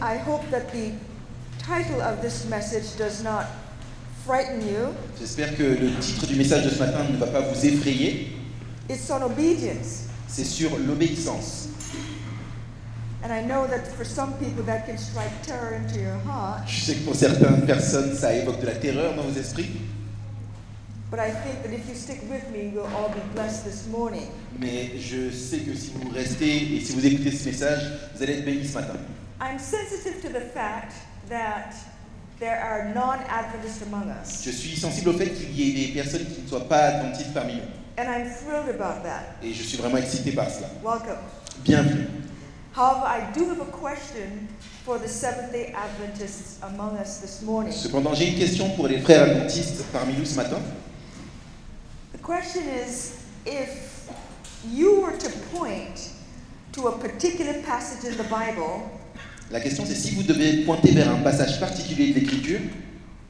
I hope that the title of this message does not frighten you. J'espère que le titre du message de ce matin ne va pas vous effrayer. It's on obedience. C'est sur l'obéissance. And I know that for some people that can strike terror into your heart. Je sais que pour certaines personnes, ça évoque de la terreur dans vos esprits. But I think that if you stick with me, we'll all be blessed this morning. Mais je sais que si vous restez et si vous écoutez ce message, vous allez être bénis ce matin. I'm sensitive to the fact that there are non-Adventists among us. Je suis sensible au fait qu'il y ait des personnes qui ne soient pas adventistes parmi nous. And I'm thrilled about that. Et je suis vraiment excité par cela. Welcome. Bienvenue. However, I do have a question for the Seventh-day Adventists among us this morning. Cependant, j'ai une question pour les frères adventistes parmi nous ce matin. The question is, if you were to point to a particular passage in the Bible, La question c'est si vous devez pointer vers un passage particulier de l'Écriture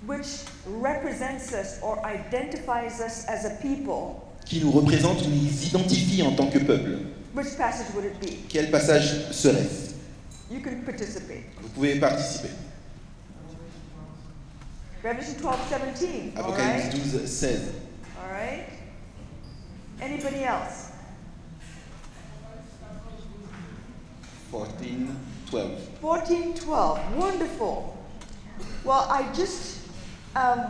which represents us or identifies us as a people, qui nous représente ou nous identifie en tant que peuple, which passage would it be? quel passage serait-ce? You can participate. Vous pouvez participer. Revelation 12:17. All Apocalypse right. 12, 16. All right. Anybody else? 14, 12. 14:12. Wonderful. Well, I just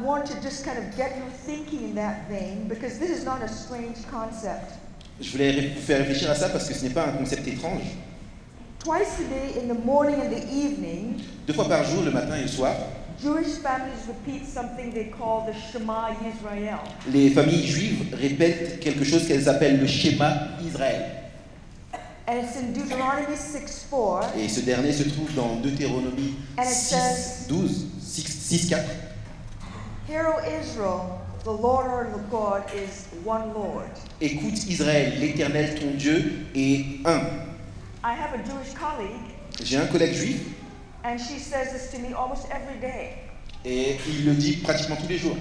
want to just kind of get you thinking in that vein because this is not a strange concept. Je voulais vous faire réfléchir à ça parce que ce n'est pas un concept étrange. Twice a day, in the morning and the evening, 2 fois par jour, le matin et le soir, Jewish families repeat something they call the Shema Yisrael. les familles juives répètent quelque chose qu'elles appellent le schéma Israël. And it's in Deuteronomy 6:4. Et ce dernier se trouve dans Deutéronomie And it 6, says, 12, 6, 4. Hear, O Israel, the Lord our God is one Lord. Écoute Israël, l'Éternel ton Dieu est un. I have a Jewish colleague, J'ai un collègue juif and she says this to me almost every day. et il le dit pratiquement tous les jours.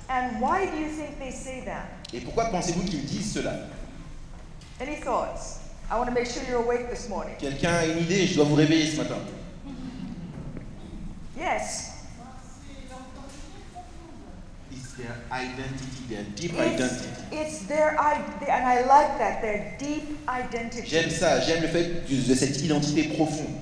And why do you think they say that? Et pourquoi pensez-vous qu'ils disent cela? Any thoughts? I want to make sure you're awake this morning. Quelqu'un a une idée? Je dois vous réveiller ce matin. Yes. It's their identity, their deep identity. It's their identity, and I like that, their deep identity. J'aime ça, j'aime le fait de cette identité profonde.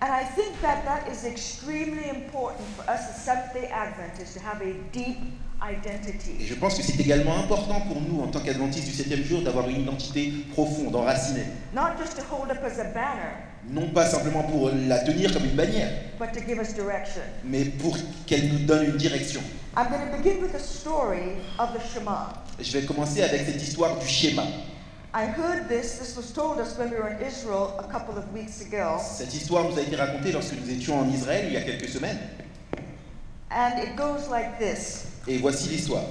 And I think that that is extremely important for us as Seventh-day Adventists to have a deep Et identity. je pense que c'est également important pour nous, en tant qu'adventistes du 7e jour, d'avoir une identité profonde, enracinée. Not just to hold up as a banner, Non pas simplement pour la tenir comme une bannière, but to give us direction. mais pour qu'elle nous donne une direction. I'm going to begin with the story of the Shema. Je vais commencer avec cette histoire du schéma. I heard this was told us when we were in Israel a couple of weeks ago. Cette histoire nous a été racontée lorsque nous étions en Israël il y a quelques semaines. And it goes like this. Et voici l'histoire.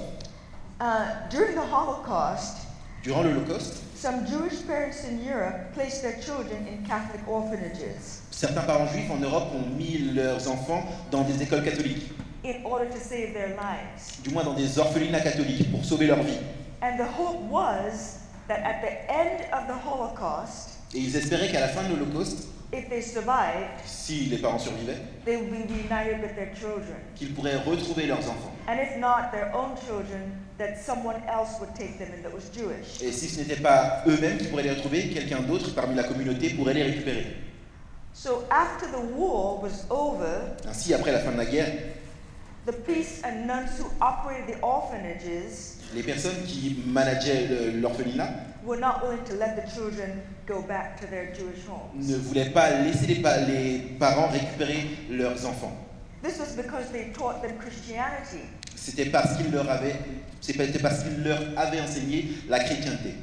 During the Holocaust, Durant l'Holocauste, some Jewish parents in Europe placed their children in Catholic orphanages certains parents juifs en Europe ont mis leurs enfants dans des écoles catholiques, in order to save their lives. du moins dans des orphelinats catholiques, pour sauver leur vie. And the hope was that at the end of the Holocaust, Et ils espéraient qu'à la fin de l'Holocauste, if they survived, si les parents survivaient, they would be reunited with their children. qu'ils pourraient retrouver leurs enfants. And if not, their own children, that someone else would take them and that was Jewish. Et si ce n'était pas eux-mêmes qui pourraient les retrouver, quelqu'un d'autre parmi la communauté pourrait les récupérer. So after the war was over, Ainsi, après la fin de la guerre, the priests and nuns who operated the orphanages les personnes qui manageaient l'orphelinat were not willing to let the children go back to their Jewish homes. ne voulaient pas laisser les parents récupérer leurs enfants. This was because they taught them Christianity. C'était parce qu'ils leur avaient enseigné la chrétienté.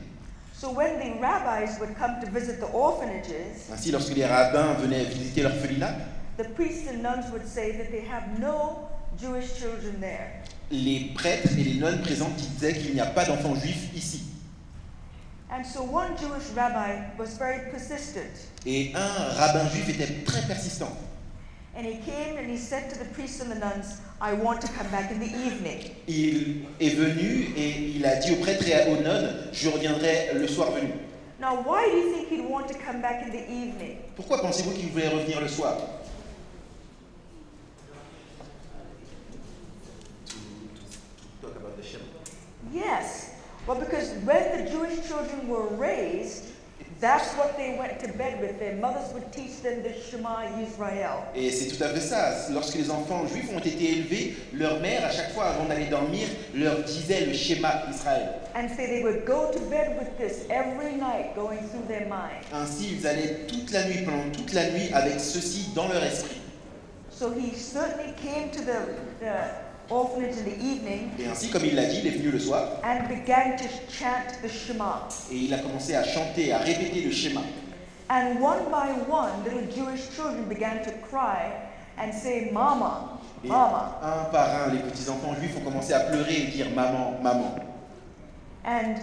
So when the rabbis would come to visit the orphanages, Ainsi, lorsque les rabbins venaient visiter l'orphelinat, the priests and nuns would say that they have no Jewish children there. les prêtres et les nonnes présentes disaient qu'il n'y a pas d'enfants juifs ici. And so one Jewish rabbi was very persistent. Et un rabbin juif était très persistant. And he came and he said to the priests and the nuns, I want to come back in the evening. Il est venu et il a dit aux prêtres et aux nonnes, je reviendrai le soir venu. Now, why do you think he'd want to come back in the evening? Pourquoi pensez-vous qu'il voulait revenir le soir? To talk about the Shema. Yes. Well, because when the Jewish children were raised, that's what they went to bed with. Their mothers would teach them the Shema Yisrael. Et c'est tout à fait ça. Lorsque les enfants juifs ont été élevés, leur mère, à chaque fois avant d'aller dormir, leur disait le schéma Israël. And so they would go to bed with this every night, going through their mind. Ainsi, ils allaient toute la nuit, pendant toute la nuit, avec ceci dans leur esprit. So he certainly came to the orphanage in the evening Et ainsi, comme il l'a dit, il est venu le soir and began to chant the Shema. et il a commencé à chanter, à répéter le schéma. And one by one, little Jewish children began to cry and say, Mama, Et Mama. un par un, les petits-enfants juifs ont commencé à pleurer et dire « Maman, maman ». And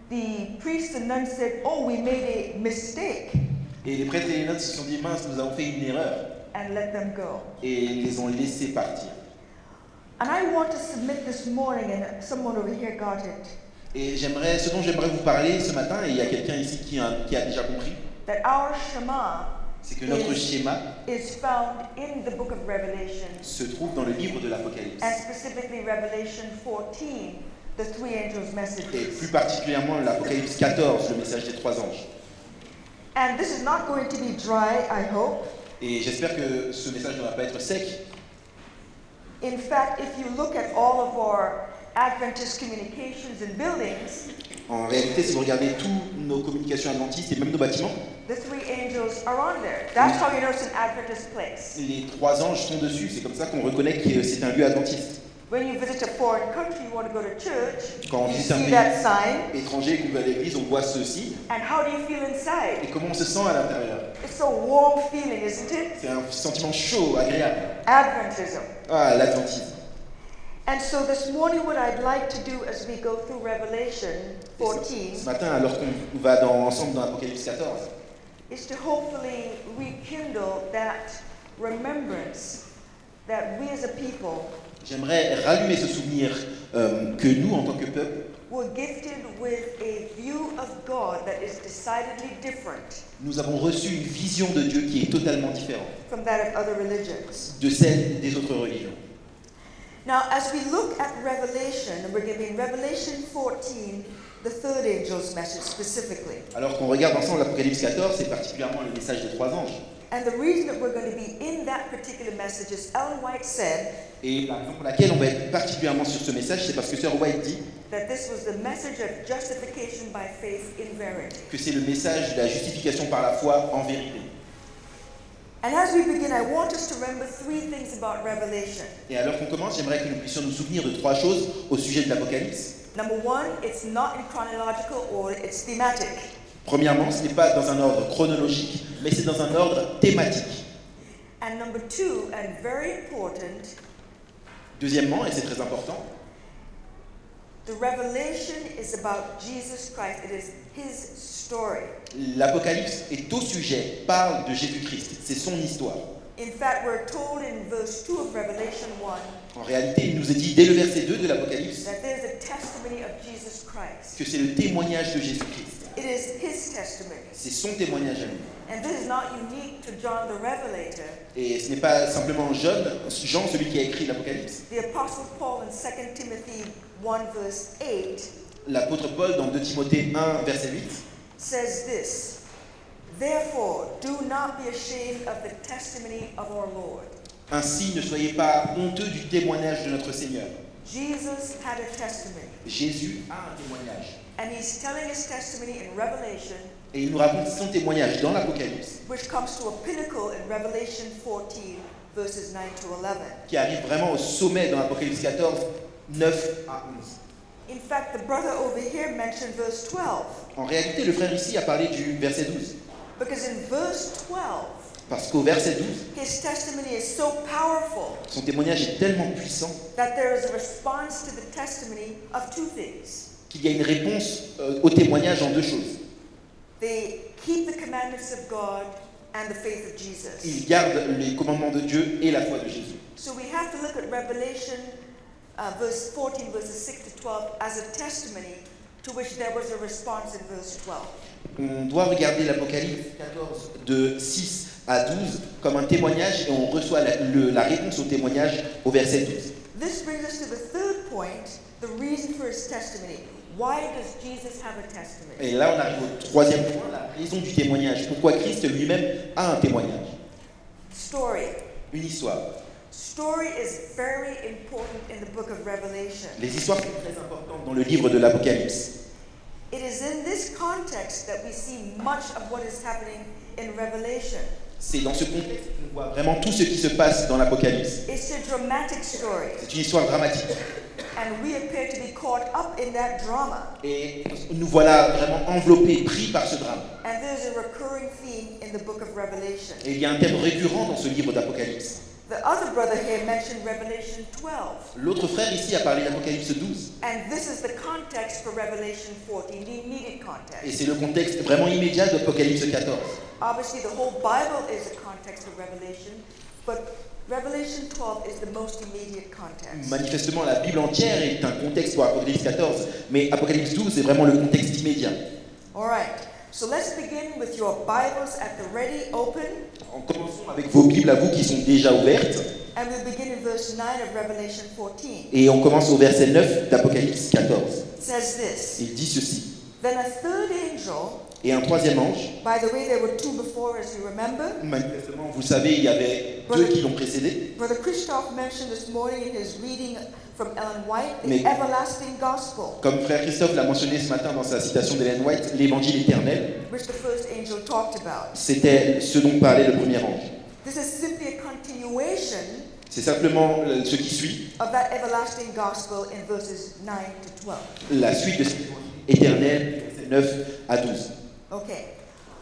the priests and nuns said, oh, we made a mistake, Et les prêtres et les nonnes se sont dit « Mince, nous avons fait une erreur » and let them go. et ils les ont laissés partir. And I want to submit this morning, and someone over here got it, Et ce dont j'aimerais vous parler ce matin, et il y a quelqu'un ici qui a déjà compris, that our Shema c'est que notre schéma is found in the book of Revelation, se trouve dans le livre de l'Apocalypse. and specifically Revelation 14, the three angels' Et messages. plus particulièrement l'Apocalypse 14, le message des trois anges. And this is not going to be dry, I hope. Et j'espère que ce message ne va pas être sec. In fact, if you look at all of our Adventist communications and buildings, En réalité, si vous regardez toutes nos communications adventistes et même nos bâtiments, the three angels are on there. That's how you know it's an Adventist place. les trois anges sont dessus. C'est comme ça qu'on reconnaît que c'est un lieu adventiste. When you visit a foreign country, you want to go to church, Quand on you visite un see pays that sign, étranger et qu'on va à l'église, on voit ceci. and how do you feel Et inside? comment on se sent à l'intérieur? It's a warm feeling, isn't it? C'est un sentiment chaud, agréable. Adventism. Ah, l'adventisme. And so this morning, what I'd like to do as we go through Revelation Et ce 14 matin, alors qu'on va ensemble dans l'Apocalypse 14, is to hopefully rekindle that remembrance that we as a people j'aimerais rallumer ce souvenir que nous, en tant que peuple, were gifted with a view of God that is decidedly different nous avons reçu une vision de Dieu qui est totalement différente from that of other religions. de celle des autres religions. Now, as we look at Revelation, and we're giving Revelation 14 the third angel's message specifically. Alors qu'on regarde ensemble l'Apocalypse 14, c'est particulièrement le message des trois anges. And the reason that we're going to be in that particular message is Ellen White said Et la raison pour laquelle on va être particulièrement sur ce message, c'est parce que Sœur White dit that this was the message of justification by faith in verity. que c'est le message de la justification par la foi en vérité. And as we begin, I want us to remember three things about Revelation. Et alors qu'on commence, j'aimerais que nous puissions nous souvenir de trois choses au sujet de l'Apocalypse. Number one, it's not in chronological order, it's thematic. Premièrement, ce n'est pas dans un ordre chronologique, mais c'est dans un ordre thématique. And number two, and very important, Deuxièmement, et c'est très important, the revelation is about Jesus Christ. It is his story. l'Apocalypse est au sujet, parle de Jésus-Christ, c'est son histoire. In fact, we're told in verse 2 of Revelation 1 En réalité, il nous est dit dès le verset 2 de l'Apocalypse that there's a testimony of Jesus Christ. que c'est le témoignage de Jésus-Christ. It is his testimony. C'est son témoignage à lui. And this is not unique to John the Revelator. Et ce n'est pas simplement Jean, celui qui a écrit l'Apocalypse. The Apostle Paul in 2 Timothy 1 verse 8 L'apôtre Paul, dans 2 Timothée 1, verset 8, says this, therefore do not be ashamed of the testimony of our Lord. ainsi ne soyez pas honteux du témoignage de notre Seigneur. Jesus had a testimony, Jésus a un témoignage. and he's telling his testimony in Revelation, Et il nous raconte son témoignage dans l'Apocalypse, which comes to a pinnacle in Revelation 14 verses 9 to 11. qui arrive vraiment au sommet dans l'Apocalypse 14, 9 à 11. In fact, the brother over here mentioned verse 12, En réalité, le frère ici a parlé du verset 12. because in verse 12, Parce qu'au verset 12, his testimony is so powerful son témoignage est tellement puissant that there is a response to the testimony of two things. qu'il y a une réponse au témoignage en deux choses. They keep the commandments of God and the faith of Jesus. Il garde les commandements de Dieu et la foi de Jésus. So we have to look at Revelation verse 14, verses 6 to 12 as a testimony to which there was a response in verse 12. On doit regarder l'Apocalypse 14 de 6 à 12 comme un témoignage et on reçoit la réponse au témoignage au verset 12. This brings us to the third point, the reason for his testimony. Why does Jesus have a testimony? Et là, on arrive au troisième point, la raison du témoignage. Pourquoi Christ lui-même a un témoignage? Story. Une histoire. Story is very important in the book of Revelation. Les histoires sont très importantes dans le livre de l'Apocalypse. It is in this context that we see much of what is happening in Revelation. C'est dans ce contexte qu'on voit vraiment tout ce qui se passe dans l'Apocalypse. It's a dramatic story. C'est une histoire dramatique. And we appear to be caught up in that drama. Et nous voilà vraiment enveloppés, pris par ce drame. And there's a recurring theme in the book of Revelation. Et il y a un thème récurrent dans ce livre d'Apocalypse. The other brother here mentioned Revelation 12. L'autre frère ici a parlé d'Apocalypse 12. And this is the context for Revelation 14, the immediate context. Et c'est le contexte vraiment immédiat d'Apocalypse 14. Obviously, the whole Bible is a context of Revelation, but Revelation 12 is the most immediate context. Manifestement, la Bible entière est un contexte pour Apocalypse 14, mais Apocalypse 12 est vraiment le contexte immédiat. All right. So let's begin with your Bibles at the ready, open. En commençons avec vos Bibles à vous qui sont déjà ouvertes. And we'll begin in verse 9 of Revelation 14. Et on commence au verset 9 d'Apocalypse 14. It says this. Il dit ceci. Then a third angel, Et un troisième ange, by the way, there were two before, as you remember. manifestement, vous le savez, il y avait deux qui l'ont précédé. Brother Christoph mentioned this morning in his reading from Ellen White, the Mais- everlasting gospel, Comme frère Christophe l'a mentionné ce matin dans sa citation d'Ellen White, l'évangile éternel, which the first angel talked about. c'était ce dont parlait le premier ange. This is simply a continuation C'est simplement ce qui suit, of that everlasting gospel in verses 9 to 12. la suite de cet évangile éternel, versets 9 à 12. Okay,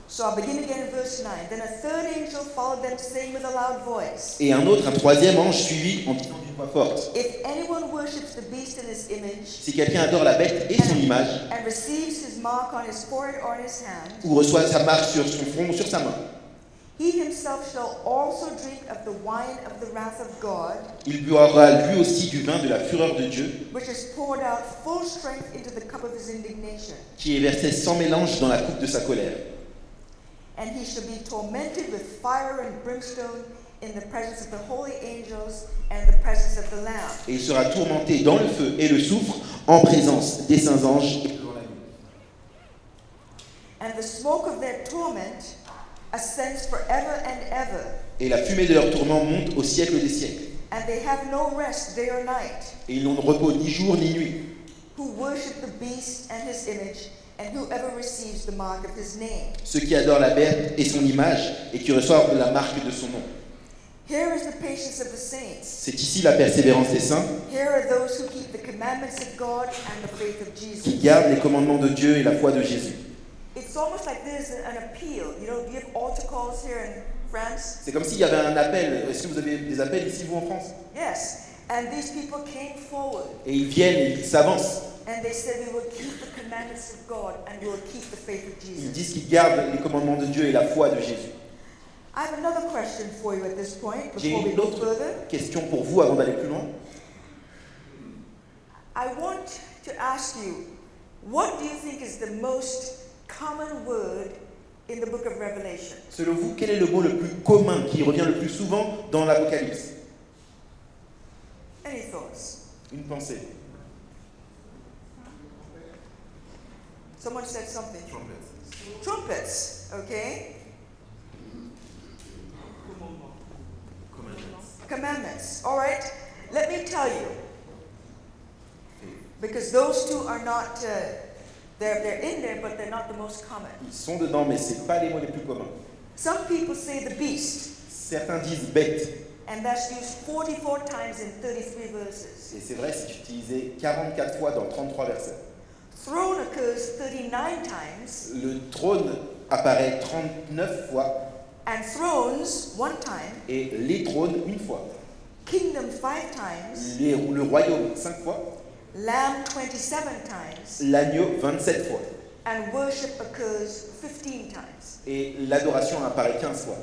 so I'll begin again in verse 9. Then a third angel followed them, saying with a loud voice, Et un troisième ange suivit en disant d'une voix forte. If anyone worships the beast in his image, Si quelqu'un adore la bête et son image, and receives his mark on his forehead or on his hand, ou reçoit sa marque sur son front ou sur sa main, he himself shall also drink of the wine of the wrath of God, il boira lui aussi du vin de la fureur de Dieu, which is poured out full strength into the cup of his indignation. qui est versé sans mélange dans la coupe de sa colère. And he shall be tormented with fire and brimstone in the presence of the holy angels and the presence of the Lamb. Et il sera tourmenté dans le feu et le soufre en présence des saints anges et devant l'agneau. And the smoke of their torment ascends forever and ever, Et la fumée de leur tourment monte au siècle des siècles. and they have no rest day or night, Et ils n'ont de repos ni jour ni nuit, who worship the beast and his image, and whoever receives the mark of his name. ceux qui adorent la bête et son image et qui reçoivent la marque de son nom. Here is the patience of the saints. C'est ici la persévérance des saints, Here are those who keep the commandments of God and the faith of qui Jesus. gardent les commandements de Dieu et la foi de Jésus. It's almost like there's an appeal. You know, do you have altar calls here in France? C'est comme s'il y avait un appel. Est-ce que vous avez des appels ici, vous, en France? Yes. And these people came forward Et ils viennent, ils s'avancent. and they said, we will keep the commandments of God and we will keep the faith of Ils Jesus. disent qu'ils gardent les commandements de Dieu et la foi de Jésus. I have another question for you at this point J'ai before we une go autre further. question pour vous avant d'aller plus loin. I want to ask you, what do you think is the most common word in the book of Revelation? Selon vous, quel est le mot le plus commun qui revient le plus souvent dans l'Apocalypse? Any thoughts? Une pensée. Someone said something. Trumpets, okay? Commandments. All right. Let me tell you, because those two are not. They're in there, but they're not the most common. Ils sont dedans, mais ce n'est pas les mots les plus communs. Some people say the beast, Certains disent bête. and that's used 44 times in 33 verses. Et c'est vrai, c'est utilisé 44 fois dans 33 versets. Throne occurs 39 times, Le trône apparaît 39 fois and thrones one time, et les trônes une fois. kingdom 5 times, Le royaume 5 fois, lamb 27 times, l'agneau 27 fois. and worship occurs 15 times. Et l'adoration apparaît 15 fois.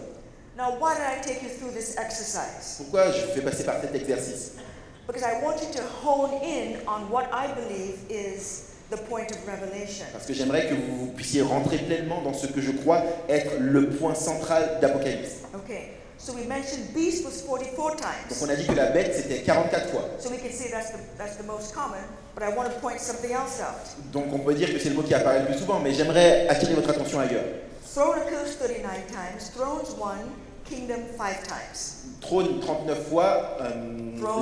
Now, why did I take you through this exercise? Pourquoi je vous fais passer par cet exercice? Because I want you to hone in on what I believe is the point of revelation. Parce que j'aimerais que vous puissiez rentrer pleinement dans ce que je crois être le point central d'Apocalypse. Okay, so we mentioned beast was 44 Donc times. on a dit que la bête c'était 44 fois. So we can say that's the most common, but I want to point something else out. Donc on peut dire que c'est le mot qui apparaît le plus souvent, mais j'aimerais attirer votre attention ailleurs. Throne occurs 39 times, thrones 1, kingdom 5 times. Trône 39 fois,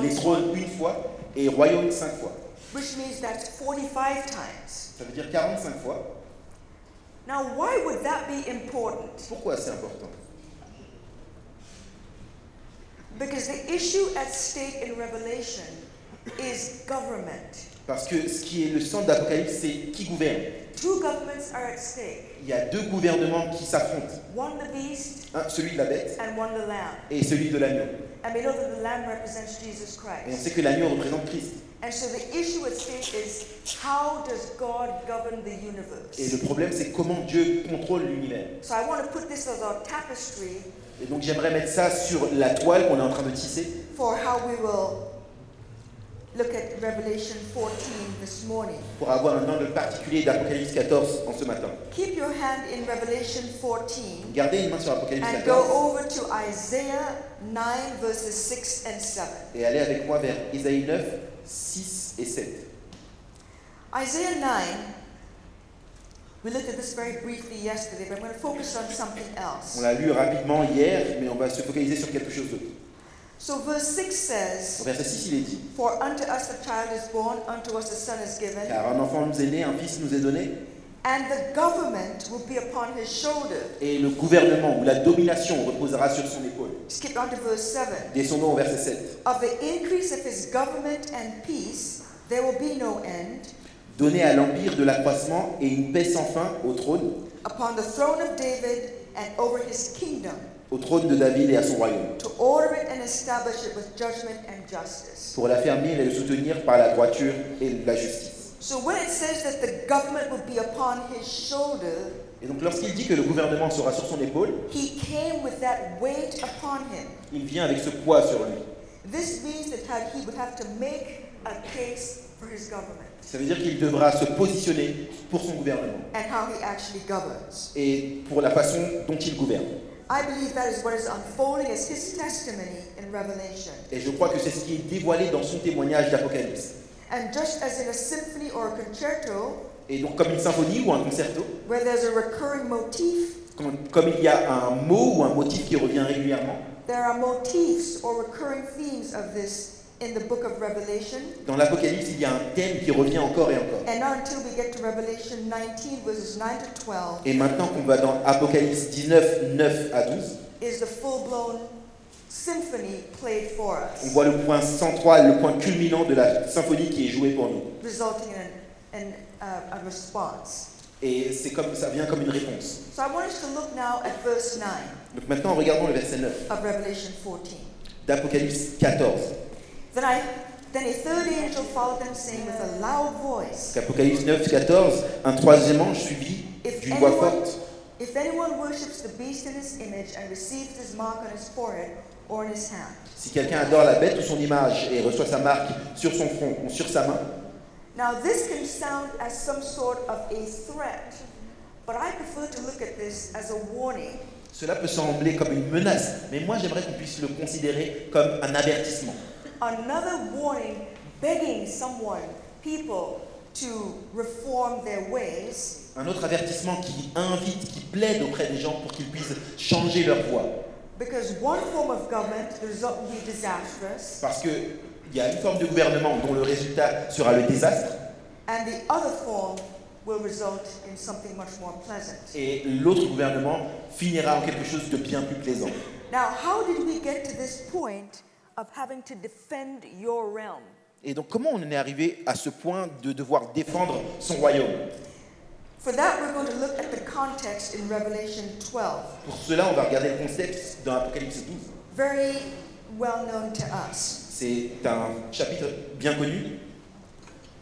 les trônes une fois et royaume 5 fois. Which means that's 45 times. Ça veut dire 45 fois. Now, why would that be important? Pourquoi c'est important? Because the issue at stake in Revelation is government. Parce que ce qui est le centre d'Apocalypse, c'est qui gouverne. Two governments are at stake. Il y a deux gouvernements qui s'affrontent. One the beast Un, celui de la bête and one the lamb. et celui de l'agneau. And we know that the lamb represents Jesus Et on Christ. sait que l'agneau représente Christ. And so the issue at stake is how does God govern the Et universe? le problème, c'est comment Dieu contrôle l'univers. So I want to put this as our tapestry Et donc j'aimerais mettre ça sur la toile qu'on est en train de tisser for how we will look at Revelation 14 this morning. pour avoir un angle particulier d'Apocalypse 14 en ce matin. Keep your hand in Revelation 14 Gardez une main sur Apocalypse and go 14 over to Isaiah 9 verses 6 and 7. et allez avec moi vers Isaïe 9, 6 et 7. Isaiah 9, we looked at this very briefly yesterday, but I'm going to focus on something On else. l'a lu rapidement hier, mais on va se focaliser sur quelque chose d'autre. So verse 6 Au says, verset 6, il est dit: For unto us a child is born, unto us a son is given, Car un enfant nous est né, un fils nous est donné, and the government will be upon his shoulder. et le gouvernement ou la domination reposera sur son épaule. Skip on to verse 7. Descendons au verset 7. Of the increase of his government and peace, there will be no end, Donner à l'empire de l'accroissement et une paix sans fin au trône upon the throne of David and over his kingdom, de David et à son royaume, to order it and establish it with judgment and justice. pour l'affermir et le soutenir par la droiture et la justice. So when it says that the government will be upon his shoulder, Et donc lorsqu'il dit que le gouvernement sera sur son épaule, he came with that weight upon him. il vient avec ce poids sur lui. This means that he would have to make a case for his government Ça veut dire qu'il devra se positionner pour son gouvernement and how he actually governs. et pour la façon dont il gouverne. I believe that is what is unfolding as his testimony in Revelation. Et je crois que c'est ce qui est dévoilé dans son témoignage d'Apocalypse. And just as in a symphony or a concerto, Et donc comme une symphonie ou un concerto, where there's a recurring motif, comme il y a un mot ou un motif qui revient régulièrement, there are motifs or recurring themes of this in the book of Revelation. dans l'Apocalypse, il y a un thème qui revient encore et encore. And not until we get to Revelation 19, verses 9 to 12, Et maintenant qu'on va dans Apocalypse 19, 9 à 12, is the full-blown symphony played for on us, voit le point central, le point culminant de la symphonie qui est jouée pour nous. resulting in a response. Et c'est comme ça vient comme une réponse. So I want us to look now at verse 9 Donc maintenant, regardons le verset 9 of Revelation 14. d'Apocalypse 14. Then a third angel followed them, saying with a loud voice, Apocalypse 9, 14, un troisième ange suivi d'une voix forte. If anyone worships the beast in his image and receives his mark on his forehead or in his hand. Si quelqu'un adore la bête ou son image et reçoit sa marque sur son front ou sur sa main, Now this can sound as some sort of a threat, but I prefer to look at this as a warning. cela peut sembler comme une menace, mais moi j'aimerais qu'on puisse le considérer comme un avertissement. Another warning begging people to reform their ways, Un autre avertissement qui invite, qui plaide auprès des gens pour qu'ils puissent changer leur voie. because one form of government, the result will be disastrous, Parce qu'il y a une forme de gouvernement dont le résultat sera le désastre, and the other form will result in something much more pleasant. et l'autre gouvernement finira en quelque chose de bien plus plaisant. Now, how did we get to this point of having to defend your realm? Et donc comment on en est arrivé à ce point de devoir défendre son royaume? For that, we're going to look at the context in Revelation 12, Pour cela, on va regarder le contexte dans Apocalypse 12. very well known to us. C'est un chapitre bien connu,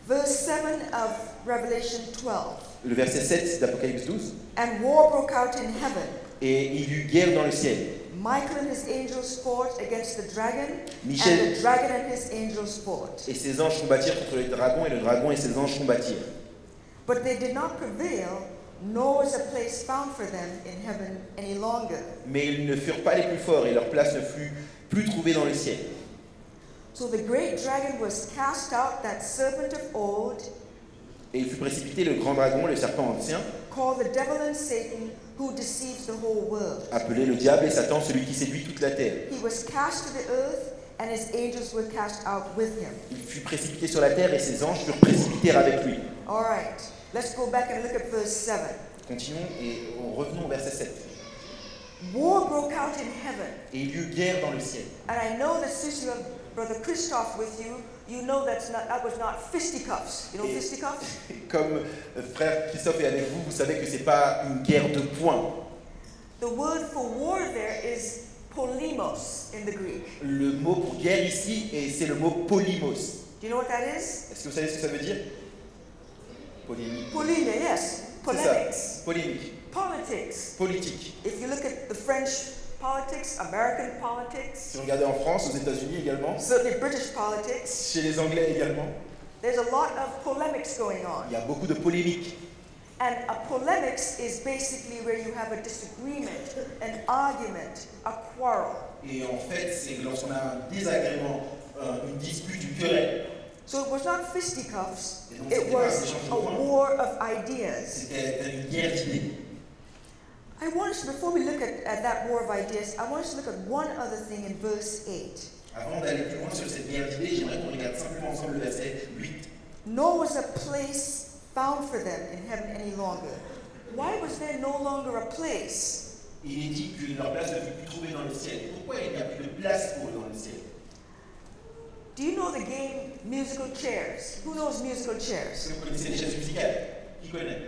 Verse 7 of Revelation 12. le verset 7 d'Apocalypse 12. And war broke out in heaven. Et il y eut guerre dans le ciel. Michael and his angels fought against the dragon, Michel- and the dragon and his angels fought. Et ses anges combattirent contre le dragon et le dragon et ses anges combattirent. But they did not prevail, nor was a place found for them in heaven any longer. Mais ils ne furent pas les plus forts et leur place ne fut plus trouvée dans le ciel. So the great dragon was cast out, that serpent of old, Et il fut précipité le grand dragon, le serpent ancien, called the devil and Satan, who deceives the whole world. appelé le diable et Satan, celui qui séduit toute la terre. He was cast to the earth, and his angels were cast out with him. Il fut précipité sur la terre et ses anges furent précipités avec lui. All right, let's go back and look at verse 7. Continuons et revenons au verset 7. War broke out in heaven. Et il y eut guerre dans le ciel. And I know that since you have Brother Christoph with you, you know that was not fisticuffs. You know Et- fisticuffs? Comme frère Christophe est avec vous, vous savez que ce n'est pas une guerre de poing. The word for war there is polemos in the Greek. Le mot pour guerre ici, c'est le mot polymos. Do you know what that is? Est-ce que vous savez ce que ça veut dire? Polémique. Poleme, yes. C'est Polemics. ça. Polémique. Politics. Politique. If you look at the French politics, American Si politics, vous regardez en France, aux États-Unis également, certainly British politics, chez les Anglais également, there's a lot of polemics going on. il y a beaucoup de polémiques. And a polemics is basically where you have a disagreement, an argument, a quarrel. Et en fait, c'est lorsqu'on a un désagrément, une dispute, une querelle. So it was not fisticuffs, Et donc, it c'était pas un was échange de a points. war of ideas. C'était une guerre d'idées. I want us, before we look at that war of ideas, I want us to look at one other thing in verse 8. Avant d'aller plus loin sur cette guerre d'idées, j'aimerais qu'on regarde simplement ensemble le verset 8. Nor was a place found for them in heaven any longer. Why was there no longer a place? Il est dit que leur place ne fut plus trouvée dans le ciel. Pourquoi il n'y a plus de place pour eux dans le ciel? Do you know the game musical chairs? Who knows musical Est-ce chairs? que vous connaissez les chaises musicales? Qui connaît?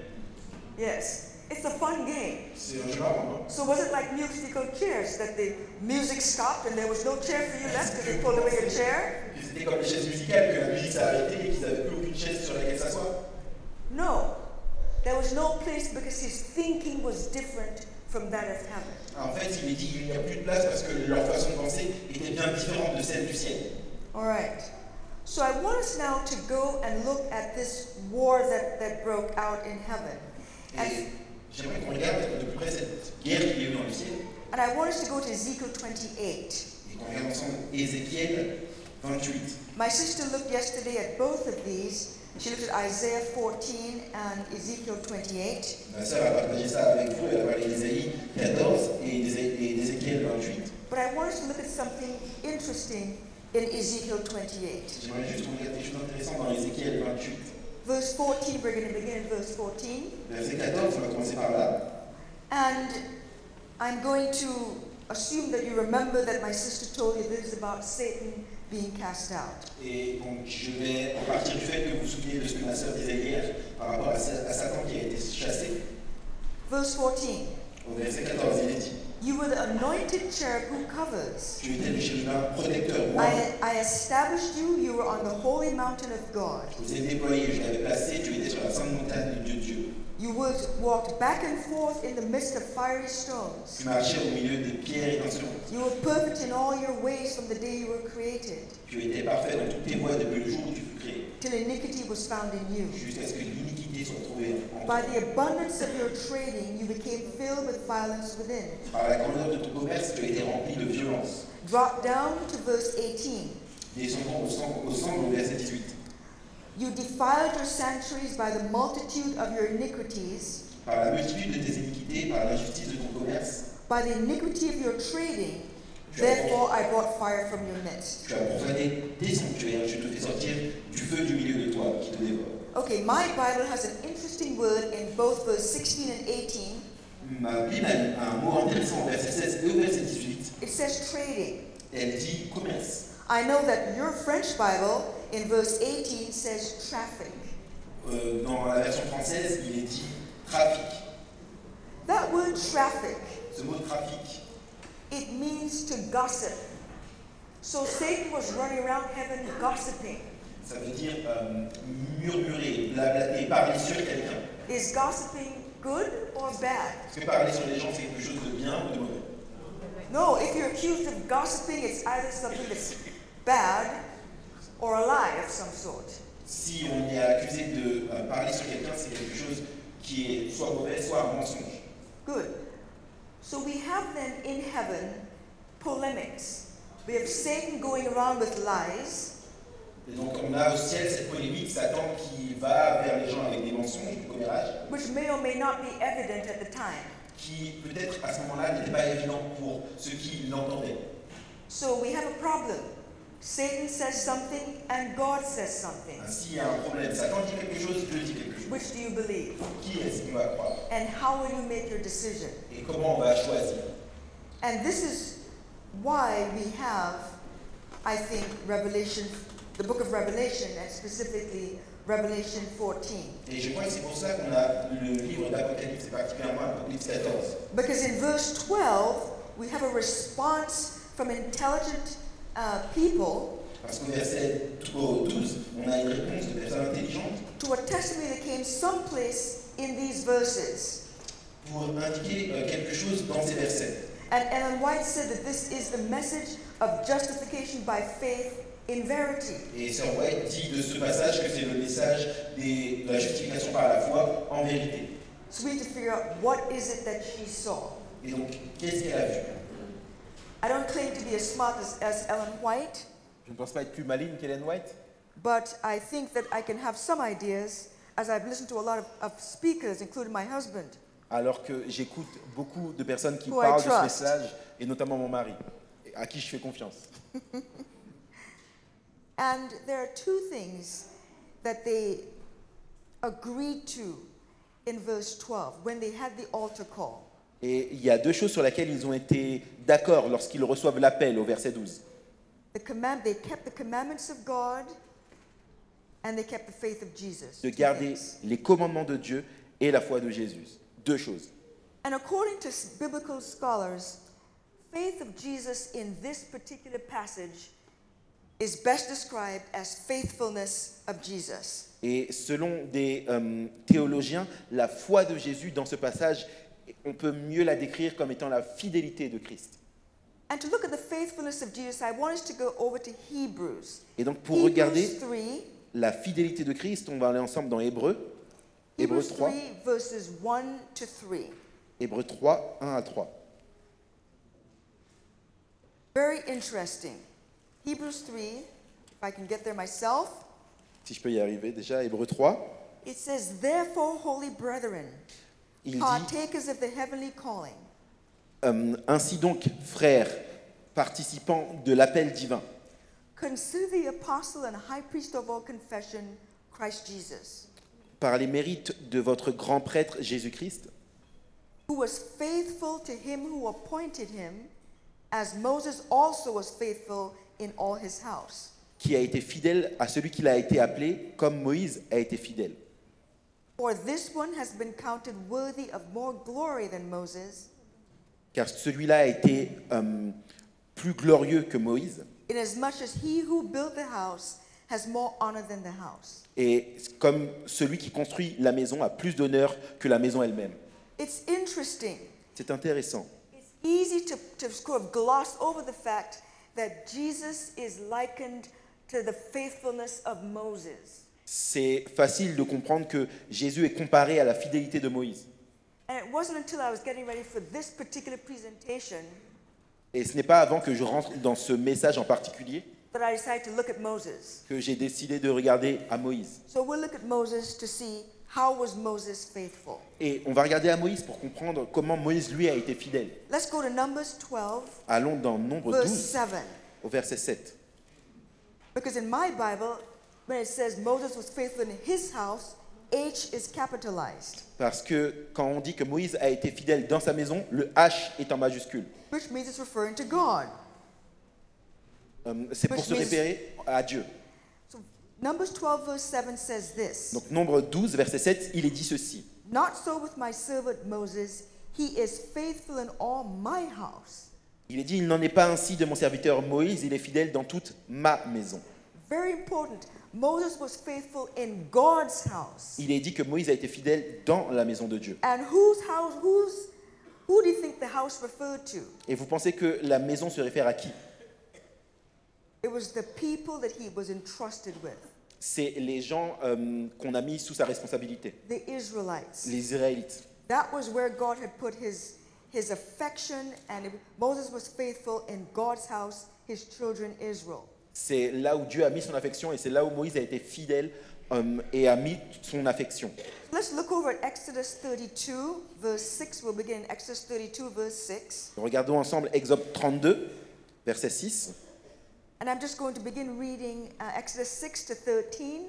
Yes. It's a fun game. C'est un jeu marrant, non? So was it like musical chairs that the music stopped and there was no chair for you left because they pulled away your chair? C'était comme les chaises musicales, que la musique s'est arrêtée et qu'ils n'avaient plus aucune chaise sur laquelle s'asseoir? No. There was no place because his thinking was different from that of heaven. En fait, il est dit qu'il n'y a plus de place parce que leur façon de penser était bien différente de celle du ciel. All right. So I want us now to go and look at this war that broke out in heaven. Et j'aimerais qu'on regarde de plus près cette guerre qu'il y a eu dans le ciel. And I want us to go to Ezekiel 28. Et qu'on regarde ensemble Ézéchiel 28. My sister looked yesterday at both of these. She looked at Isaiah 14 and Ezekiel 28. Ma sœur a partagé ça avec vous, elle a parlé d'Ésaïe 14 et d'Ézéchiel 28. But I want us to look at something interesting in Ezekiel 28. J'aimerais juste qu'on regarde des choses intéressantes dans Ézéchiel 28. Verse 14, we're going to begin in verse 14. Verset 14, on va commencer par là. And I'm going to assume that you remember that my sister told you this is about Satan being cast out. Et donc je vais partir du fait que vous vous souvenez de ce que ma sœur disait hier par rapport à Satan qui a été chassé. Verse 14. Au verset 14, il est dit: You were the anointed cherub who covers. Tu étais le chérubin protecteur, moi. I established you. You were on the holy mountain of God. Je vous ai déployé, je t'avais placé, tu étais sur la sainte montagne de Dieu. You walked back and forth in the midst of fiery stones. Tu marchais au milieu des pierres étincelantes. You were perfect in all your ways from the day you were created, Tu étais parfait dans toutes tes voies depuis le jour où tu fus créé, till iniquity was found in you. jusqu'à ce que l'iniquité soit trouvée en By toi. the abundance of your trading, you became filled with violence within. Par la grandeur de ton commerce, tu as été rempli de violence. Drop down to verse 18. Descendons au sang, au verset 18. You defiled your sanctuaries by the multitude of your iniquities, Par la multitude de tes iniquités, par l'injustice de ton commerce, by the iniquity of your trading. Therefore, I brought fire from your midst. tu as profané tes sanctuaires, je te fais sortir du feu du milieu de toi qui te dévore. Okay, my Bible has an interesting word in both verse 16 and 18. Ma Bible a un mot intéressant au verset 16 et au verset 18. It says trading. Elle dit commerce. I know that your French Bible in verse 18 says traffic. Dans la version française, il est dit trafic. That word traffic, Ce mot trafic, it means to gossip. So Satan was running around heaven gossiping. ça veut dire murmurer, blablater, parler sur quelqu'un. Is gossiping good or bad? Est-ce que parler sur les gens, c'est quelque chose de bien ou de mauvais? No, if you're accused of gossiping, it's either something that's bad or a lie of some sort. Si on est accusé de parler sur quelqu'un, c'est quelque chose qui est soit mauvais, soit un mensonge. Good. So we have then in heaven polemics. We have Satan going around with lies. Et donc on a au ciel cette polémique, Satan qui va vers les gens avec des mensonges, du commérage, Which may or may not be evident at the time. qui peut-être à ce moment-là n'était pas évident pour ceux qui l'entendaient. So we have a problem. Satan says something and God says something. Ainsi, il y a un problème. Satan dit quelque chose, Dieu dit quelque chose. Which do you believe? Qui est-ce qu'on va croire? And how will you make your decision? Et comment on va choisir? And this is why we have, I think, Revelation, the book of Revelation, and specifically Revelation 14. Et je crois que c'est pour ça qu'on a le livre d'Apocalypse, et particulièrement Apocalypse 14. Because in verse 12, we have a response from intelligent people Parce qu'au verset 12, on a une réponse de personnes intelligentes to a testimony that came someplace in these verses. pour indiquer quelque chose dans ces versets. And Ellen White said that this is the message of justification by faith in verity. Et Sir White dit de ce passage que c'est le message de la justification par la foi en vérité. So we need to figure out what is it that she saw. Et donc, qu'est-ce qu'elle a vu? I don't claim to be as smart as Ellen White, Je ne pense pas être plus maligne qu'Ellen White, but I think that I can have some ideas as I've listened to a lot of speakers, including my husband. alors que j'écoute beaucoup de personnes qui Who I parlent de ce trust. message, et notamment mon mari, à qui je fais confiance. And there are two things that they agreed to in verse 12 when they had the altar call. Et il y a deux choses sur lesquelles ils ont été d'accord lorsqu'ils reçoivent l'appel au verset 12. They kept the commandments of God and they kept the faith of Jesus. De Two garder things. les commandements de Dieu et la foi de Jésus. Deux choses. And according to biblical scholars, faith of Jesus in this particular passage is best described as faithfulness of Jesus. Et selon des théologiens, la foi de Jésus dans ce passage, on peut mieux la décrire comme étant la fidélité de Christ. And to look at the faithfulness of Jesus, I want us to go over to Hebrews. Et donc pour regarder Hebrews 3, la fidélité de Christ, on va aller ensemble dans Hébreux. Hébreux Hebrews 3, 3 verses 1 to 3. Hébreux 3, 1 à 3. Very interesting. Hebrews 3, if I can get there myself, Si je peux y arriver déjà, Hébreux 3, it says, "Therefore, holy brethren, il dit partakers of the heavenly calling, ainsi donc, frères, participants de l'appel divin, consider the apostle and high priest of all confession, Christ Jesus, par les mérites de votre grand prêtre Jésus-Christ, who was faithful to him who appointed him, as Moses also was faithful in all his house." qui a été fidèle à celui qui l'a été appelé, comme Moïse a été fidèle. For this one has been counted worthy of more glory than Moses, Car celui-là a été plus glorieux que Moïse, inasmuch as he who built the house has more honor than the house. et comme celui qui construit la maison a plus d'honneur que la maison elle-même. It's interesting. C'est intéressant. It's easy to sort of gloss over the fact that Jesus is likened to the faithfulness of Moses. C'est facile de comprendre que Jésus est comparé à la fidélité de Moïse. And it wasn't until I was getting ready for this particular presentation Et ce n'est pas avant que je rentre dans ce message en particulier that I decided to look at Moses. que j'ai décidé de regarder à Moïse. So we'll look at Moses to see how was Moses faithful. Et on va regarder à Moïse pour comprendre comment Moïse, lui, a été fidèle. Let's go to Numbers 12, Allons dans Nombre verse 12, 7. au verset 7. Because in my Bible, when it says Moses was faithful in his house, H is capitalized, Parce que quand on dit que Moïse a été fidèle dans sa maison, le H est en majuscule. which means it's referring to God. C'est pour Which se means- référer à Dieu. So Numbers 12, verse 7 says this. Donc Nombre 12, verset 7, il est dit ceci. Not so with my servant Moses. He is faithful in all my house. Il est dit, il n'en est pas ainsi de mon serviteur Moïse, il est fidèle dans toute ma maison. Very important. Moses was faithful in God's house. Il est dit que Moïse a été fidèle dans la maison de Dieu. And who do you think the house referred to? Et vous pensez que la maison se réfère à qui? It was the people that he was entrusted with. c'est les gens qu'on a mis sous sa responsabilité, the Israelites. les Israélites. That was where God had put his affection, and Moses was faithful in God's house, his children Israel. C'est là où Dieu a mis son affection et c'est là où Moïse a été fidèle et a mis son affection. Let's look over at Exodus 32, verse 6. We'll begin in Exodus 32, verse 6. Regardons ensemble Exode 32, verset 6. And I'm just going to begin reading Exodus 6 to 13,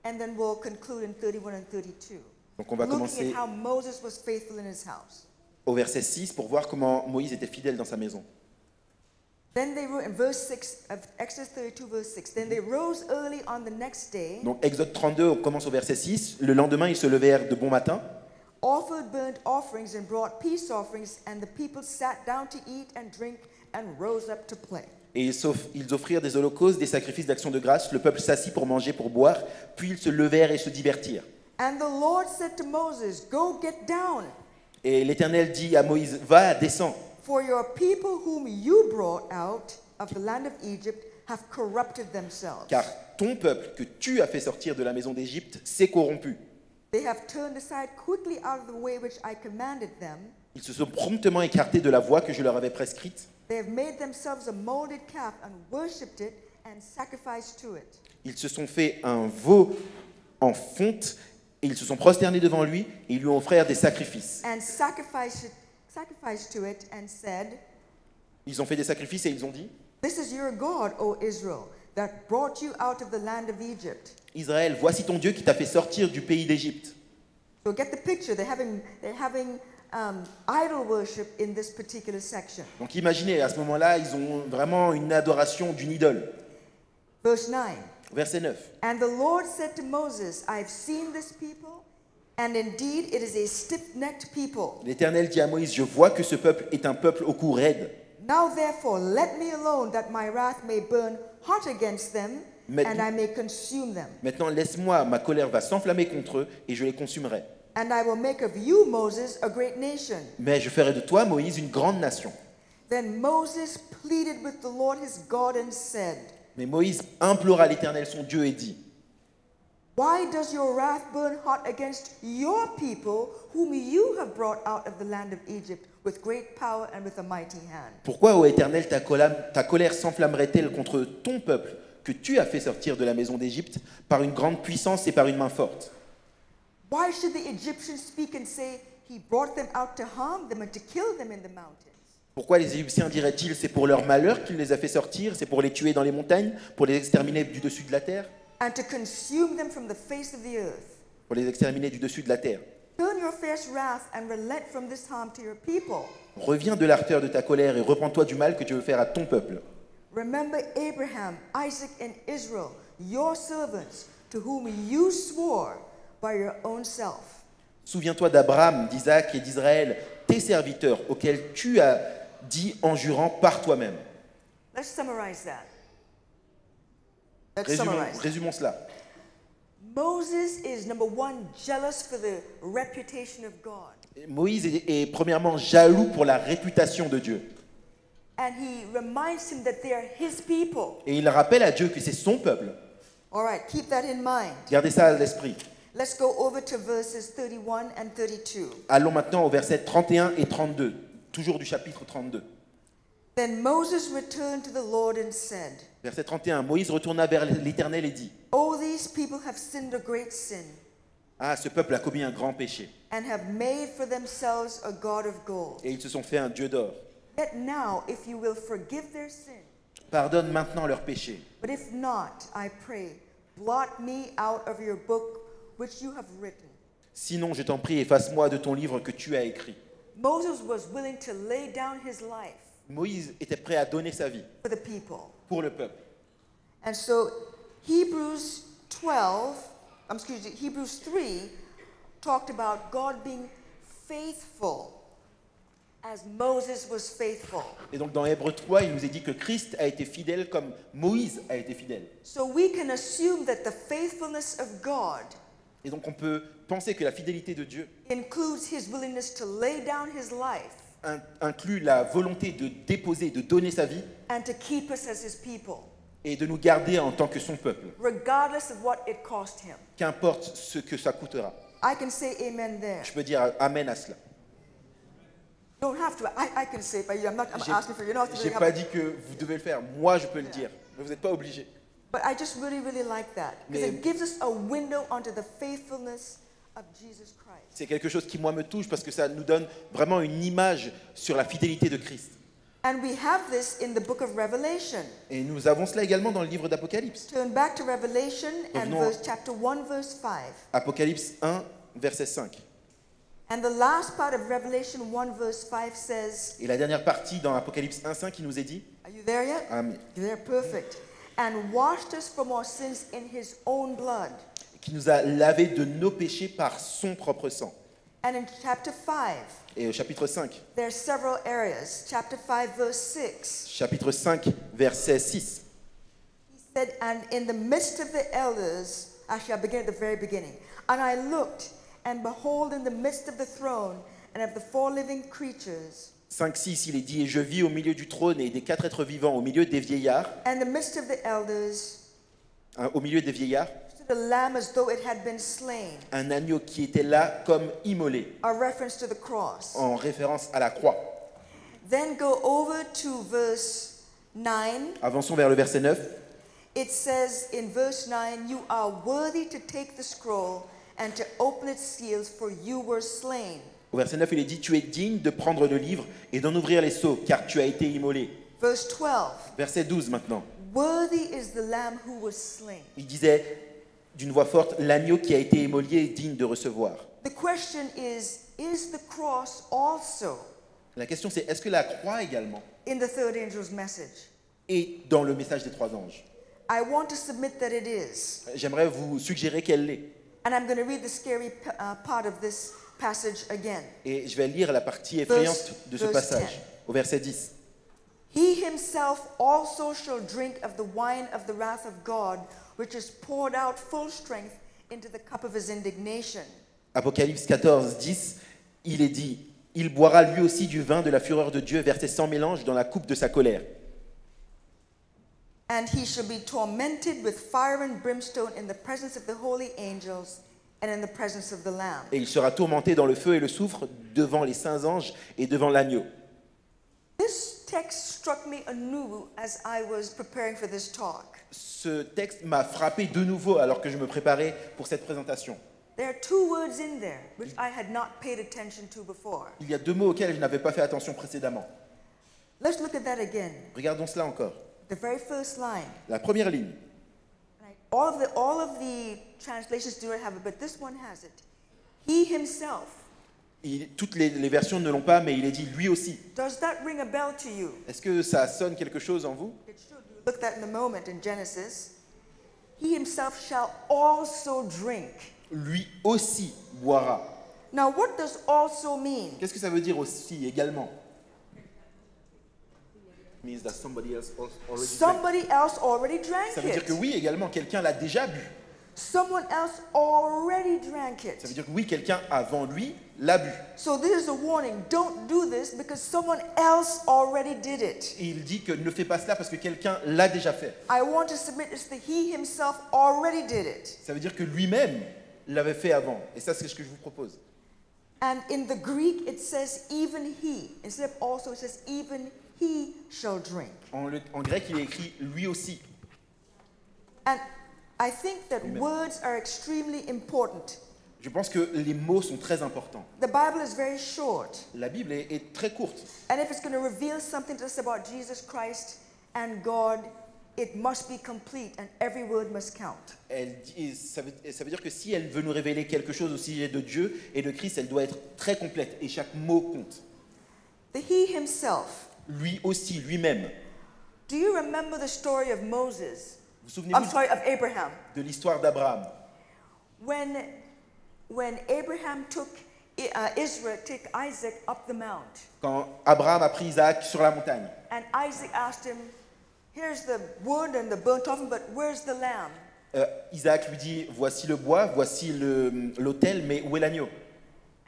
and then we'll conclude in 31 and 32. Donc on va Looking commencer at how Moses was faithful in his house. au verset 6 pour voir comment Moïse était fidèle dans sa maison. Then they rose, in verse 6 of Exodus 32, verse 6. Then they rose early on the next day, Donc Exode 32, on commence au verset 6. Le lendemain, ils se levèrent de bon matin, offered burnt offerings and brought peace offerings, and the people sat down to eat and drink and rose up to play. et ils offrirent des holocaustes, des sacrifices d'action de grâce. Le peuple s'assit pour manger, pour boire, puis ils se levèrent et se divertirent. And the Lord said to Moses, "Go get down, Et l'Éternel dit à Moïse, va, descends, for your people whom you brought out of the land of Egypt have corrupted themselves. car ton peuple que tu as fait sortir de la maison d'Égypte s'est corrompu. They have turned aside quickly out of the way which I commanded them. Ils se sont promptement écartés de la voie que je leur avais prescrite. They have made themselves a molded calf and worshipped it and sacrificed to it. Ils se sont fait un veau en fonte et ils se sont prosternés devant lui et ils lui ont offert des sacrifices. And sacrificed to it and said, Ils ont fait des sacrifices et ils ont dit, "This is your God, O Israel, that brought you out of the land of Egypt." Israël, voici ton Dieu qui t'a fait sortir du pays d'Égypte. So get the picture. They're having idol worship in this particular section. Donc imaginez, à ce moment-là, ils ont vraiment une adoration d'une idole. Verse 9. Verset 9. And the Lord said to Moses, "I have seen this people, and indeed it is a stiff-necked people. L'Éternel dit à Moïse, je vois que ce peuple est un peuple au cou raide. Now therefore let me alone, that my wrath may burn hot against them, and I may consume them. Maintenant, laisse-moi, ma colère va s'enflammer contre eux et je les consumerai. And I will make of you, Moses, a great nation." Mais je ferai de toi, Moïse, une grande nation. Then Moses pleaded with the Lord his God and said, Mais Moïse implora l'Éternel son Dieu et dit, "Why does your wrath burn hot against your people, whom you have brought out of the land of Egypt with great power and with a mighty hand?" pourquoi, ô Éternel, ta colère s'enflammerait-elle contre ton peuple que tu as fait sortir de la maison d'Égypte par une grande puissance et par une main forte? Why should the Egyptians speak and say, "He brought them out to harm them and to kill them in the mountains"? Pourquoi les Égyptiens diraient-ils, c'est pour leur malheur qu'il les a fait sortir, c'est pour les tuer dans les montagnes, pour les exterminer du dessus de la terre, And to consume them from the face of the earth? pour les exterminer du dessus de la terre? Turn your fierce wrath and relent from this harm to your people. Reviens de l'ardeur de ta colère et repens-toi du mal que tu veux faire à ton peuple. Remember Abraham, Isaac, and Israel, your servants, to whom you swore by your own self. Souviens-toi d'Abraham, d'Isaac et d'Israël, tes serviteurs, auxquels tu as dit en jurant par toi-même. Let's summarize that. Let's summarize. Résumons cela. Moses is, number one, jealous for the reputation of God. Moïse est premièrement jaloux pour la réputation de Dieu. And he reminds him that they are his people. Et il rappelle à Dieu que c'est son peuple. All right, keep that in mind. Gardez ça à l'esprit. Let's go over to verses 31 and 32. Allons maintenant au verset 31 et 32, toujours du chapitre 32. Then Moses returned to the Lord and said, Verset 31, Moïse retourna vers l'Éternel et dit, "Oh, these people have sinned a great sin, ah, ce peuple a commis un grand péché, and have made for themselves a god of gold. et ils se sont fait un dieu d'or. Yet now, if you will forgive their sin, Pardonne maintenant leurs péchés. but if not, I pray, blot me out of your book which you have written." Sinon, je t'en prie, efface-moi de ton livre que tu as écrit. Moses was willing to lay down his life Moïse était prêt à donner sa vie for the people. pour le peuple. And so Hebrews 3 talked about God being faithful as Moses was faithful. Et donc dans Hébreux 3, il nous est dit que Christ a été fidèle comme Moïse a été fidèle. So we can assume that the faithfulness of God Et donc on peut penser que la fidélité de Dieu includes his willingness to lay down his life inclut la volonté de déposer, de donner sa vie and to keep us as his people. et de nous garder en tant que son peuple, regardless of what it cost him. qu'importe ce que ça coûtera. I can say amen there. Je peux dire amen à cela. You don't have to. I can say it, but I'm J'ai asking for you not to j'ai really pas have. dit que vous devez le faire. Moi, je peux le dire. Mais vous n'êtes pas obligé. But I just really, really like that because Mais- it gives us a window onto the faithfulness of Jesus Christ. C'est quelque chose qui, moi, me touche parce que ça nous donne vraiment une image sur la fidélité de Christ. And we have this in the book of Revelation. Et nous avons cela également dans le livre d'Apocalypse. Turn back to Revelation and Revenons- chapter 1, verse 5. Apocalypse 1, verset 5. And the last part of Revelation 1, verse 5 says, Et la dernière partie dans Apocalypse 1, 5, il nous est dit, are you there yet? Amen, You're there, perfect. And washed us from our sins in his own blood. qui nous a lavés de nos péchés par son propre sang. And in chapter 5, Et au chapitre 5, there are several areas. Chapter 5, verse 6. chapitre 5, verset 6. He said, and in the midst of the elders, actually, I'll begin at the very beginning. And I looked, and behold, in the midst of the throne and of the four living creatures, 5, 6, il est dit, et je vis au milieu du trône et des 4 êtres vivants, au milieu des vieillards, and the midst of the elders, au milieu des vieillards, stood a lamb as though it had been slain, un agneau qui était là comme immolé, a reference to the cross. en référence à la croix. Then go over to verse 9. Avançons vers le verset 9. It says in verse 9, you are worthy to take the scroll and to open its seals, for you were slain. Au verset 9, il est dit, tu es digne de prendre le livre et d'en ouvrir les sceaux, car tu as été immolé. Verse 12, Verset 12 maintenant. worthy is the lamb who was slain. Il disait d'une voix forte, l'agneau qui a été immolé est digne de recevoir. The question is the cross also La question c'est, est-ce que la croix également in the third angel's message? est dans le message des 3 anges? I want to submit that it is. J'aimerais vous suggérer qu'elle l'est. And I'm going to read the scary part of this passage again. Et je vais lire la partie effrayante de ce verse passage, 10. au verset 10. He himself also shall drink of the wine of the wrath of God, which is poured out full strength into the cup of his indignation. Apocalypse 14, 10, il est dit, il boira lui aussi du vin de la fureur de Dieu versé sans mélange dans la coupe de sa colère. And he shall be tormented with fire and brimstone in the presence of the holy angels and in the presence of the Lamb. Et il sera tourmenté dans le feu et le soufre devant les saints anges et devant l'agneau. This text struck me anew as I was preparing for this talk. Ce texte m'a frappé de nouveau alors que je me préparais pour cette présentation. There are two words in there which I had not paid attention to before. Il y a 2 mots auxquels je n'avais pas fait attention précédemment. Let's look at that again. Regardons cela encore. The very first line. La première ligne. All of the translations do not have it, but this one has it. He himself. Toutes les versions ne l'ont pas, mais il est dit lui aussi. Does that ring a bell to you? Est-ce que ça sonne quelque chose en vous? It should. You look at that in a moment in Genesis. He himself shall also drink. Lui aussi boira. Now, what does also mean? Qu'est-ce que ça veut dire aussi également? Means that somebody else already drank. Somebody else already drank Ça veut dire it. que oui, également, quelqu'un l'a déjà bu. Someone else already drank Ça veut it. dire que oui, quelqu'un avant lui l'a bu. So this is a warning. Don't do this because someone else already did it. Et il dit que ne fais pas cela parce que quelqu'un l'a déjà fait. I want to submit this that he himself already did it. Ça veut dire que lui-même l'avait fait avant. Et ça, c'est ce que je vous propose. And in the Greek, it says even he. Instead of also, it says even he shall drink. En grec, il est écrit lui aussi. And I think that words are extremely important. Je pense que les mots sont très importants. The Bible is very short. La Bible est très courte. And if it's going to reveal something to us about Jesus Christ and God, it must be complete and every word must count. Ça veut dire que si elle veut nous révéler quelque chose au sujet de Dieu et de Christ, elle doit être très complète et chaque mot compte. The he himself. Lui aussi, lui-même. Do you remember the story of Moses? Vous souvenez-vous of Abraham. de l'histoire d'Abraham? When Abraham took Isaac up the mount, Quand Abraham a pris Isaac sur la montagne, and Isaac asked him, here's the wood and the burnt offering, but where's the lamb? Isaac lui dit, voici le bois, voici l'autel, mais où est l'agneau?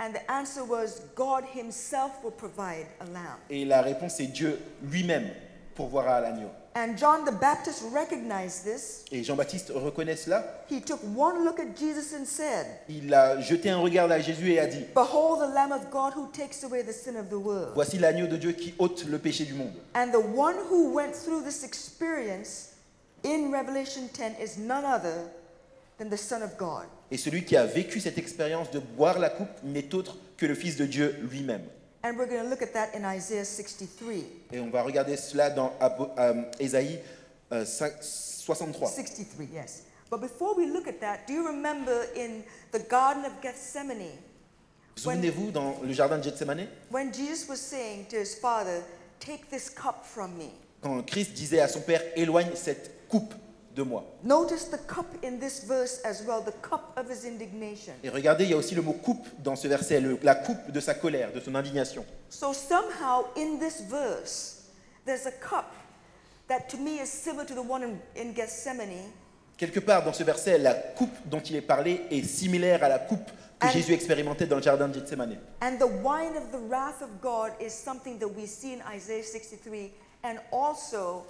And the answer was, God himself will provide a lamb. Et la réponse est Dieu lui-même pourvoira à l'agneau. And John the Baptist recognized this. Et Jean-Baptiste reconnaît cela. He took one look at Jesus and said, Il a jeté un regard à Jésus et a dit, "Behold the Lamb of God who takes away the sin of the world." voici l'agneau de Dieu qui ôte le péché du monde. And the one who went through this experience in Revelation 10 is none other than the Son of God. Et celui qui a vécu cette expérience de boire la coupe n'est autre que le Fils de Dieu lui-même. And we're going to look at that in Isaiah 63. Et on va regarder cela dans Ésaïe 63. 63, yes. But before we look at that, do you remember in the Garden of Gethsemane, Souvenez-vous dans le jardin de Gethsemane, when Jesus was saying to his Father, "Take this cup from me." quand Christ disait à son Père, éloigne cette coupe de moi. Notice the cup in this verse as well, the cup of his indignation. Et regardez, il y a aussi le mot coupe dans ce verset, la coupe de sa colère, de son indignation. So somehow in this verse, there's a cup that to me is similar to the one in Gethsemane. Quelque part dans ce verset, la coupe dont il est parlé est similaire à la coupe que And- Jésus expérimentait dans le jardin de Gethsemane. And the wine of the wrath of God is something that we see in Isaiah 63. And also,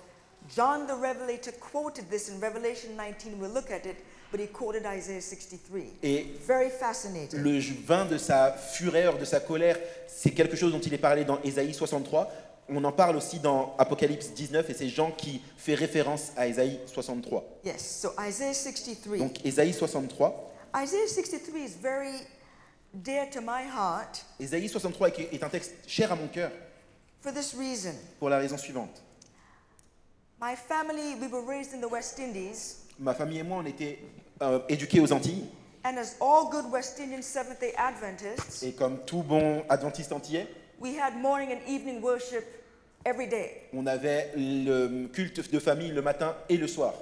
John the Revelator quoted this in Revelation 19. We'll look at it, but he quoted Isaiah 63. Et Very fascinating. le vin de sa fureur, de sa colère, c'est quelque chose dont il est parlé dans Ésaïe 63. On en parle aussi dans Apocalypse 19 et c'est Jean qui fait référence à Ésaïe 63. Yes, so Isaiah 63. Donc Ésaïe 63. Isaiah 63 is very dear to my heart Ésaïe 63 est un texte cher à mon cœur for this reason. pour la raison suivante. My family, we were raised in the West Indies, Ma famille et moi, on était éduqués aux Antilles and as all good West Indian Seventh-day Adventists, et comme tout bon adventiste antillais, we had morning and evening worship every day. on avait le culte de famille le matin et le soir.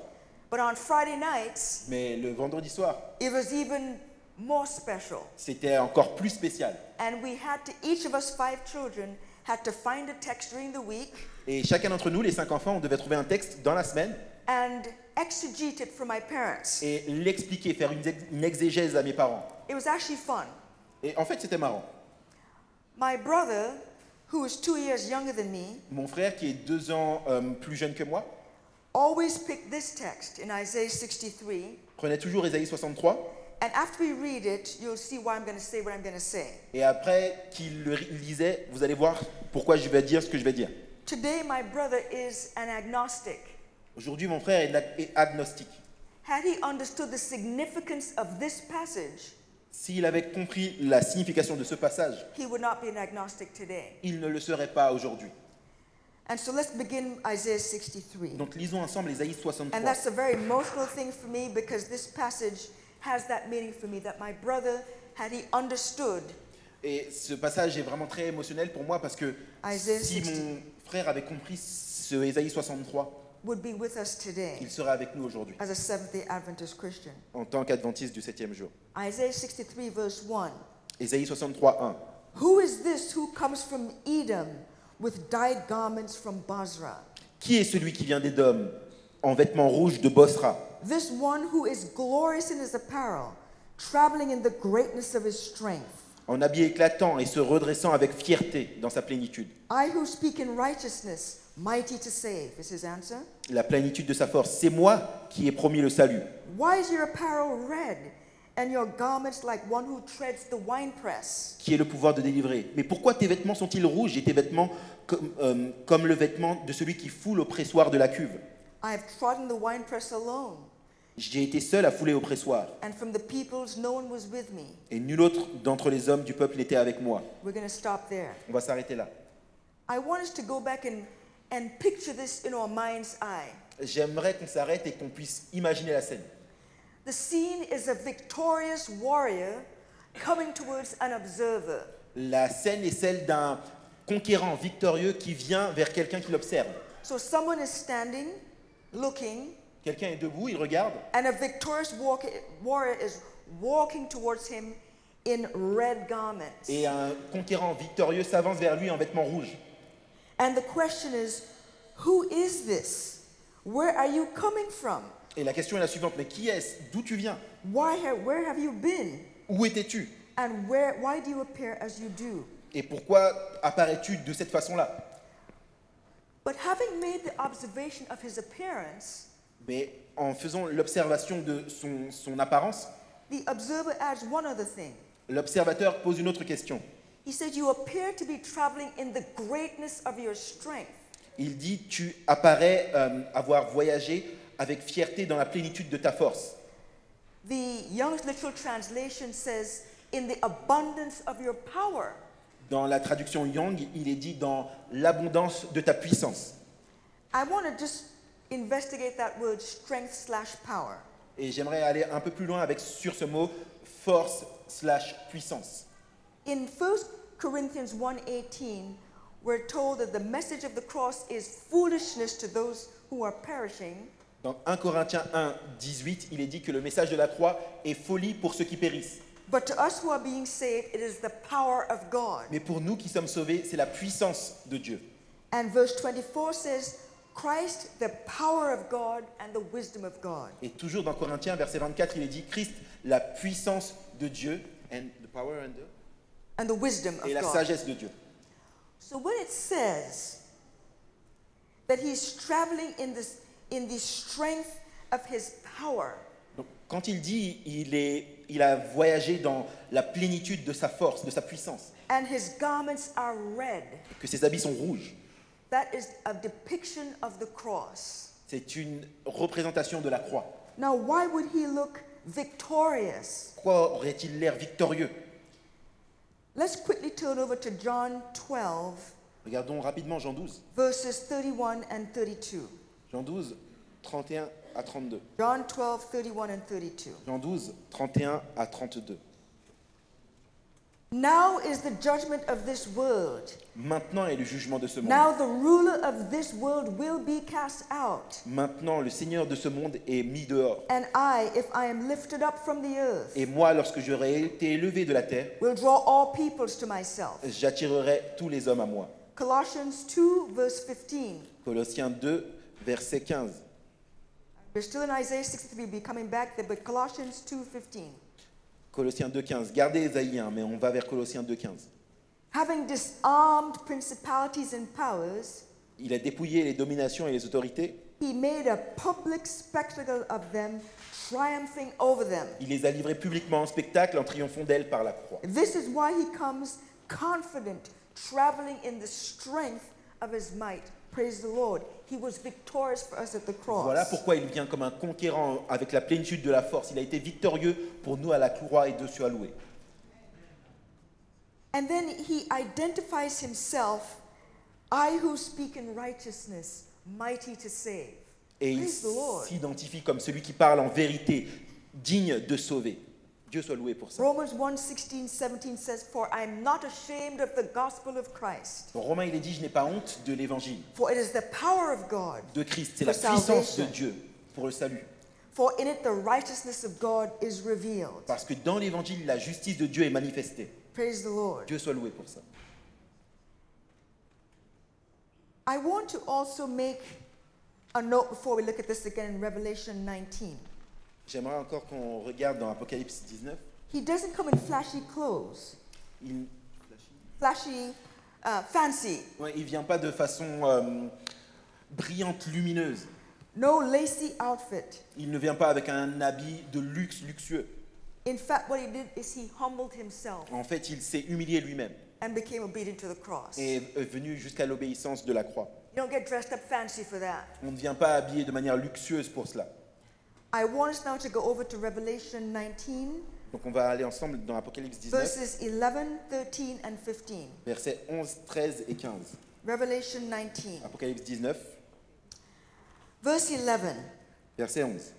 But on Friday nights, Mais le vendredi soir, it was even more special. c'était encore plus spécial. And we had to, each of us 5 children, had to find a text during the week Et chacun d'entre nous, les 5 enfants, on devait trouver un texte dans la semaine and exegete it for my parents. et l'expliquer, faire une exégèse à mes parents. It was actually fun. Et en fait, c'était marrant. My brother, who is 2 years younger than me, Mon frère, qui est 2 ans plus jeune que moi, always picked this text in Isaiah 63. prenait toujours Ésaïe 63. And after we read it, you'll see why I'm going to say what I'm going to say. Et après qu'il le lisait, vous allez voir pourquoi je vais dire ce que je vais dire. Today, my brother is an agnostic. Aujourd'hui, mon frère est agnostique. Had he understood the significance of this passage, S'il avait compris la signification de ce passage, he would not be an agnostic today. il ne le serait pas aujourd'hui. And so let's begin Isaiah 63. Donc lisons ensemble Ésaïe And 63. that's a very emotional thing for me because this passage has that meaning for me that my brother, had he understood, Et ce passage est vraiment très émotionnel pour moi parce que Isaiah si 60. mon frère avait compris ce Ésaïe 63, would be with us today il serait avec nous aujourd'hui as a Seventh-day Adventist Christian. en tant qu'adventiste du 7e jour. Isaiah 63 verse 1. Ésaïe 63, 1. Who is this who comes from Edom with dyed garments from Basra? Qui est celui qui vient d'Édom en vêtements rouges de Bosra? This one who is glorious in his apparel, traveling in the greatness of his strength. En habit éclatant et se redressant avec fierté dans sa plénitude. I who speak in righteousness, mighty to save, is his answer. La plénitude de sa force, c'est moi qui ai promis le salut. Why is your apparel red and your garments like one who treads the winepress? Qui est le pouvoir de délivrer. Mais pourquoi tes vêtements sont-ils rouges et tes vêtements comme le vêtement de celui qui foule au pressoir de la cuve? I have trodden the winepress alone, J'ai été seul à fouler au pressoir, and from the peoples no one was with me. et nul autre d'entre les hommes du peuple n'était avec moi. We're going to stop there. On va s'arrêter là. I want us to go back and picture this in our mind's eye. J'aimerais qu'on s'arrête et qu'on puisse imaginer la scène. The scene is a victorious warrior coming towards an observer. La scène est celle d'un conquérant victorieux qui vient vers quelqu'un qui l'observe. So someone is standing, looking, Quelqu'un est debout, il regarde, and a victorious warrior is walking towards him in red garments. et un conquérant victorieux s'avance vers lui en vêtements rouges. And the question is, who is this? Where are you coming from? Et la question est la suivante, mais qui est-ce? D'où tu viens? Where have you been? Où étais-tu? And why do you appear as you do? Et pourquoi apparais-tu de cette façon-là? But having made the observation of his appearance, Mais en faisant l'observation de son apparence, the observer adds one other thing. l'observateur pose une autre question. He said, "You appear to be traveling in the greatness of your strength." Il dit, tu apparais avoir voyagé avec fierté dans la plénitude de ta force. The Young's Literal Translation says, "In the abundance of your power." Dans la traduction Yang, il est dit dans l'abondance de ta puissance. I want to just investigate that word strength/power. Et j'aimerais aller un peu plus loin sur ce mot force/puissance. In 1 Corinthians 1:18, we're told that the message of the cross is foolishness to those who are perishing, Dans 1 Corinthiens 1, 18, il est dit que le message de la croix est folie pour ceux qui périssent. but to us who are being saved, it is the power of God. Mais pour nous qui sommes sauvés, c'est la puissance de Dieu. And verse 24 says, Christ, the power of God and the wisdom of God. Et toujours dans Corinthiens, verset 24, il est dit Christ, la puissance de Dieu and the power And the wisdom et of la God. sagesse de Dieu. So when it says that he's traveling in the strength of his power, Donc, quand il dit il a voyagé dans la plénitude de sa force, de sa puissance, and his garments are red, que ses habits sont rouges, that is a depiction of the cross. c'est une représentation de la croix. Now, why would he look victorious? Pourquoi aurait-il l'air victorieux? Let's quickly turn over to John 12, Regardons rapidement Jean 12. verses 31 and 32. Jean 12, 31 à 32. John 12, 31 and 32. Jean 12, 31 à 32. Now is the judgment of this world. Maintenant est le jugement de ce monde. Now the ruler of this world will be cast out. Maintenant, le Seigneur de ce monde est mis dehors. And I, if I am lifted up from the earth, Et moi, lorsque j'aurai été élevé de la terre, will draw all peoples to myself. j'attirerai tous les hommes à moi. Colossians 2, verse 15. Colossiens 2, verset 15. We're still in Isaiah 63, we'll be coming back there, but Colossians 2:15. Colossiens 2, 15. Gardez Ésaïe 1, mais on va vers Colossiens 2, 15. Having disarmed principalities and powers, Il a dépouillé les dominations et les autorités. he made a public spectacle of them, triumphing over them. Il les a livrées publiquement en spectacle en triomphant d'elles par la croix. This is why he comes confident, traveling in the strength of his might. Praise the Lord. He was victorious for us at the cross. Voilà pourquoi il vient comme un conquérant avec la plénitude de la force. Il a été victorieux pour nous à la croix et Dieu soit loué. And then he identifies himself, I who speak in righteousness, mighty to save. Et il Praise the Lord. s'identifie comme celui qui parle en vérité, digne de sauver. Dieu soit loué pour ça. Romans 1:16, 17 says, For I am not ashamed of the gospel of Christ, Dans Romains, il est dit, je n'ai pas honte de l'évangile for it is the power of God. de Christ. C'est la For puissance de salvation. Dieu pour le salut. For in it the righteousness of God is revealed. Parce que dans l'évangile, la justice de Dieu est manifestée. Praise the Lord. Dieu soit loué pour ça. I want to also make a note before we look at this again in Revelation 19. J'aimerais encore qu'on regarde dans Apocalypse 19. He doesn't come in flashy clothes, Il fancy, ne vient pas de façon brillante, lumineuse. no lacy outfit. Il ne vient pas avec un habit de luxe, luxueux. In fact, what he did is he humbled himself En fait, il s'est humilié lui-même and became obedient to the cross. et est venu jusqu'à l'obéissance de la croix. You don't get dressed up fancy for that. On ne vient pas habillé de manière luxueuse pour cela. I want us now to go over to Revelation 19, Donc on va aller ensemble dans Apocalypse 19, verses 11, 13, and 15. versets 11, 13 et 15. Revelation 19, Apocalypse 19, verse 11. verset 11.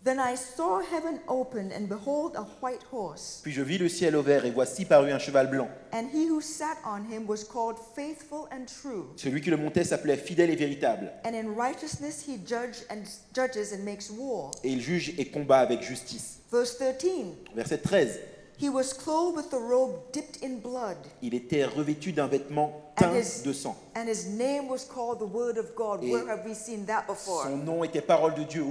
Then I saw heaven open, and behold, a white horse. Puis je vis le ciel ouvert et voici parut un cheval blanc. And he who sat on him was called Faithful and True. Celui qui le montait s'appelait Fidèle et Véritable. And in righteousness he judges and makes war. Et il juge et combat avec justice. Verse 13. Verset 13. He was clothed with a robe dipped in blood, Il était revêtu d'un vêtement teint de sang. and his name was called the Word of God. Et Where have we seen that before? Son nom était parole de Dieu.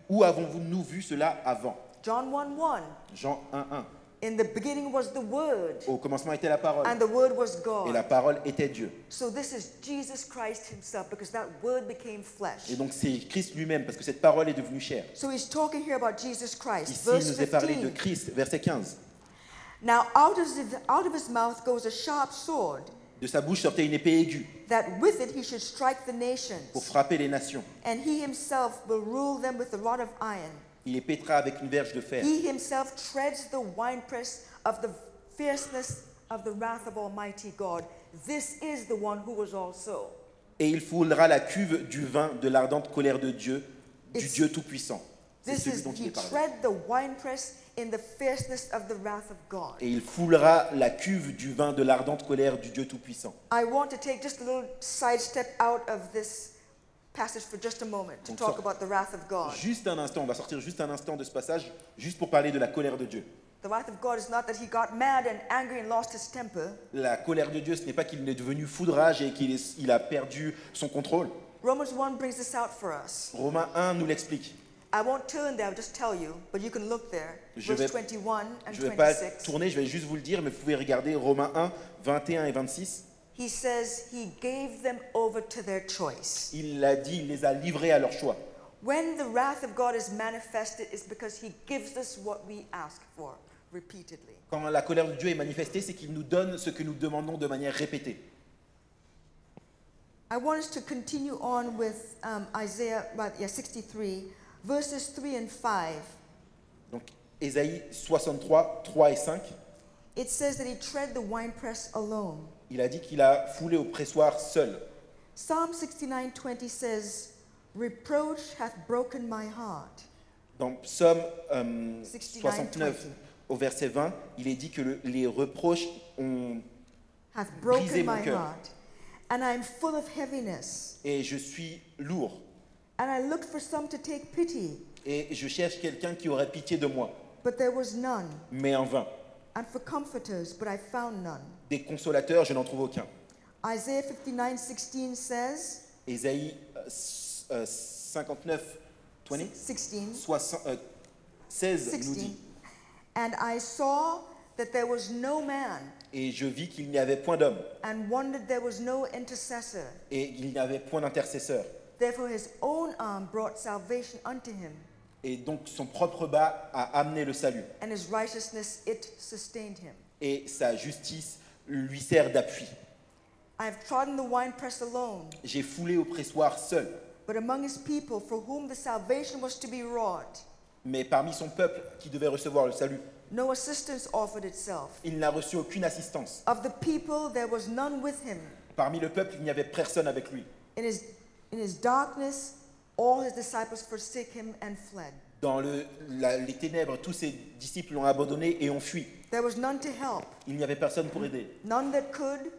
Où avons-nous vu cela avant? John 1:1. Jean 1, 1. In the beginning was the Word, Au commencement était la parole. and the Word was Et la God. parole était Dieu. So this is Jesus Christ himself, because that Word became flesh. Et donc c'est Christ lui-même, parce que cette parole est devenue chair. So he's talking here about Jesus Christ. Ici, Verse il nous est parlé de 15. Christ, verset 15. Now out of his mouth goes a sharp sword, De sa bouche sortait une épée aiguë that with it he should strike the pour nations, frapper les nations. and he himself will rule them with a rod of iron. Il les pétera avec une verge de fer. He himself treads the winepress of the fierceness of the wrath of Almighty God. This is the one who was also. Et il foulera la cuve du vin de l'ardente colère de Dieu, du It's- Dieu Tout-Puissant. C'est This celui is, dont il he est parlé. tread the winepress in the fierceness of the wrath of God. Et il foulera la cuve du vin de l'ardente colère du Dieu Tout-Puissant. I want to take just a little sidestep out of this passage for just a moment to Donc, talk ça- about the wrath of God. Juste un instant, on va sortir juste un instant de ce passage, juste pour parler de la colère de Dieu. The wrath of God is not that he got mad and angry and lost his temper. La colère de Dieu, ce n'est pas qu'il est devenu foudrage et il a perdu son contrôle. Romans 1 brings this out for us. Romains 1 nous l'explique. I won't turn there, I'll just tell you, but you can look there. Je Verse vais- 21 and Je ne vais pas 26. tourner, je vais juste vous le dire, mais vous pouvez regarder Romains 1, 21 et 26. He says he gave them over to their choice. Il l'a dit, il les a livrés à leur choix. When the wrath of God is manifested, it's because he gives us what we ask for repeatedly. Quand la colère de Dieu est manifestée, c'est qu'il nous donne ce que nous demandons de manière répétée. I want us to continue on with Isaiah 63, verses 3 and 5. Donc, Ésaïe 63, 3 et 5, It says that he tread the winepress alone. il a dit qu'il a foulé au pressoir seul. Psalm 69:20 says, "Reproach hath broken my heart." Dans Psaume 69, 69, 20. au verset 20, il est dit que les reproches ont... Hath Brisé broken mon my cœur. heart, and I am full of heaviness. Et je suis lourd. And I looked for some to take pity, Et je cherche quelqu'un qui aurait pitié de moi, but there was none, mais en vain. and for comforters, but I found none. Des consolateurs, je n'en trouve aucun. Isaiah 59:16 says, Ésaïe 59, 20, 16, 16 nous 16, dit, and I saw that there was no man, et je vis qu'il n'y avait point d'homme, and wondered there was no intercessor. et il n'y avait point d'intercesseur. Therefore his own arm brought salvation unto him, Et donc son propre bas a amené le salut, and his righteousness it sustained him. et sa justice lui sert d'appui. I have trodden the winepress alone, J'ai foulé au pressoir seul, but among his people for whom the salvation was to be wrought, mais parmi son peuple qui devait recevoir le salut, no assistance offered itself. il n'a reçu aucune assistance. Of the people there was none with him. Parmi le peuple, il n'y avait personne avec lui. In his darkness, all his disciples forsake him and fled. Dans les ténèbres, tous ses disciples l'ont abandonné et ont fui. There was none to help, Il n'y avait personne pour aider. none that could,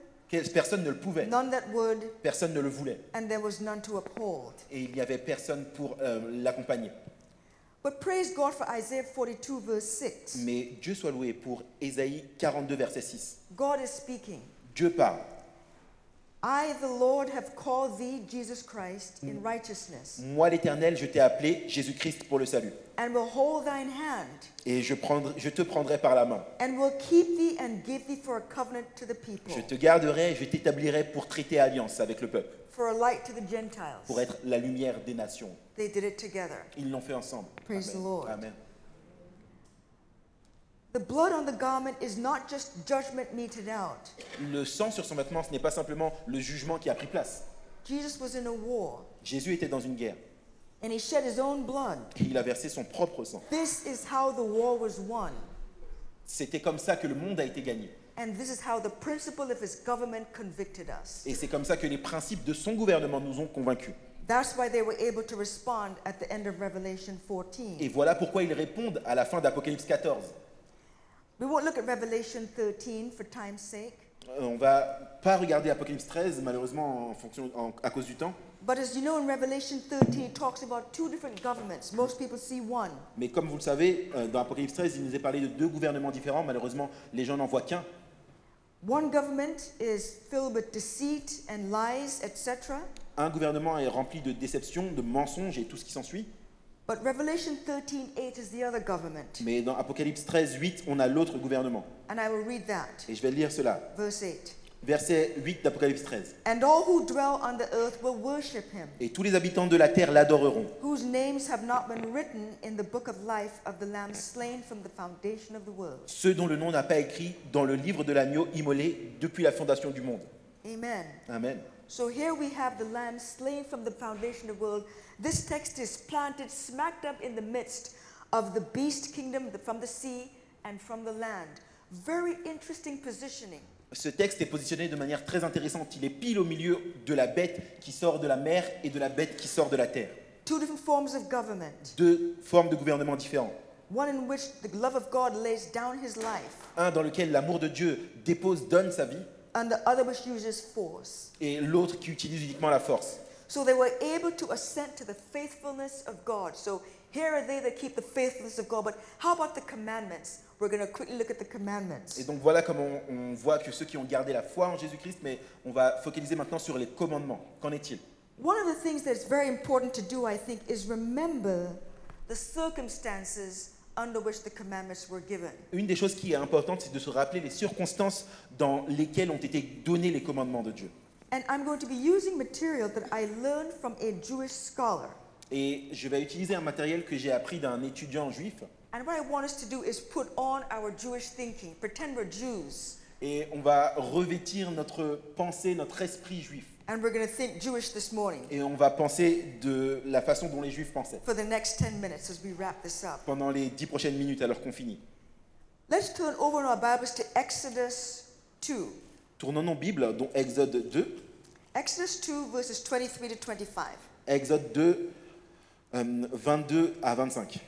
Personne ne le pouvait, none that would, personne ne le voulait. and there was none to uphold. Et il n'y avait personne pour l'accompagner. But praise God for Isaiah 42, verse 6. Mais Dieu soit loué pour Ésaïe 42, verset 6. God is speaking. Dieu parle. I, the Lord, have called thee, Jesus Christ, in righteousness, Moi, l'Éternel, je t'ai appelé Jésus-Christ pour le salut. and will hold thine hand, Et je te prendrai par la main. and will keep thee and give thee for a covenant to the people, Je te garderai, je t'établirai pour traiter alliance avec le peuple, for a light to the Gentiles. pour être la lumière des nations. They did it together. Ils l'ont fait ensemble. Praise Amen. the Lord. Amen. The blood on the garment is not just judgment meted out. Le sang sur son vêtement, ce n'est pas simplement le jugement qui a pris place. Jesus was in a war, Jésus était dans une guerre. and he shed his own blood. Et il a versé son propre sang. This is how the war was won, C'était comme ça que le monde a été gagné. and this is how the principle of his government convicted us. Et c'est comme ça que les principes de son gouvernement nous ont convaincus. That's why they were able to respond at the end of Revelation Et 14. voilà pourquoi ils répondent à la fin d'Apocalypse 14. We won't look at Revelation 13 for time's sake, On va pas regarder Apocalypse 13, malheureusement, à cause du temps. but as you know, in Revelation 13 it talks about two different governments. Most people see one. Mais comme vous le savez, dans Apocalypse 13, il nous est parlé de deux gouvernements différents. Malheureusement, les gens n'en voient qu'un. One government is filled with deceit and lies, etc. Un gouvernement est rempli de déception, de mensonges et tout ce qui s'ensuit. But Revelation 13:8 is the other government. Mais dans Apocalypse 13, 8, on a l'autre gouvernement. And I will read that. Et je vais lire cela. Verse 8. Verset 8 d'Apocalypse 13. And all who dwell on the earth will worship him, Et tous les habitants de la terre l'adoreront, whose names have not been written in the book of life of the Lamb slain from the foundation of the world. ceux dont le nom n'a pas écrit dans le livre de l'agneau immolé depuis la fondation du monde. Amen. Amen. So here we have the Lamb slain from the foundation of the world. This text is planted smack dab in the midst of the beast kingdom from the sea and from the land. Very interesting positioning. Ce texte est positionné de manière très intéressante. Il est pile au milieu de la bête qui sort de la mer et de la bête qui sort de la terre. Two different forms of government. Deux formes de gouvernement différents. One in which the love of God lays down his life, Un dans lequel l'amour de Dieu donne sa vie, and the other which uses force. et l'autre qui utilise uniquement la force. So they were able to assent to the faithfulness of God. So here are they that keep the faithfulness of God. But how about the commandments? We're going to quickly look at the commandments. Et donc voilà comment on voit que ceux qui ont gardé la foi en Jésus-Christ, mais on va focaliser maintenant sur les commandements. Qu'en est-il? One of the things that's very important to do, I think, is remember the circumstances under which the commandments were given. Une des choses qui est importante, c'est de se rappeler les circonstances dans lesquelles ont été donnés les commandements de Dieu. And I'm going to be using material that I learned from a Jewish scholar. Et je vais utiliser un matériel que j'ai appris d'un étudiant juif. And what I want us to do is put on our Jewish thinking, pretend we're Jews, Et on va revêtir notre pensée, notre esprit juif. and we're going to think Jewish this morning Et on va penser de la façon dont les juifs pensaient for the next 10 minutes as we wrap this up. pendant les 10 prochaines minutes alors qu'on finit. Let's turn over in our Bibles to Exodus 2. Tournons nos Bibles, dont Exode 2. Exodus 2, verses 23 to 25. Exode 2, 22 à 25.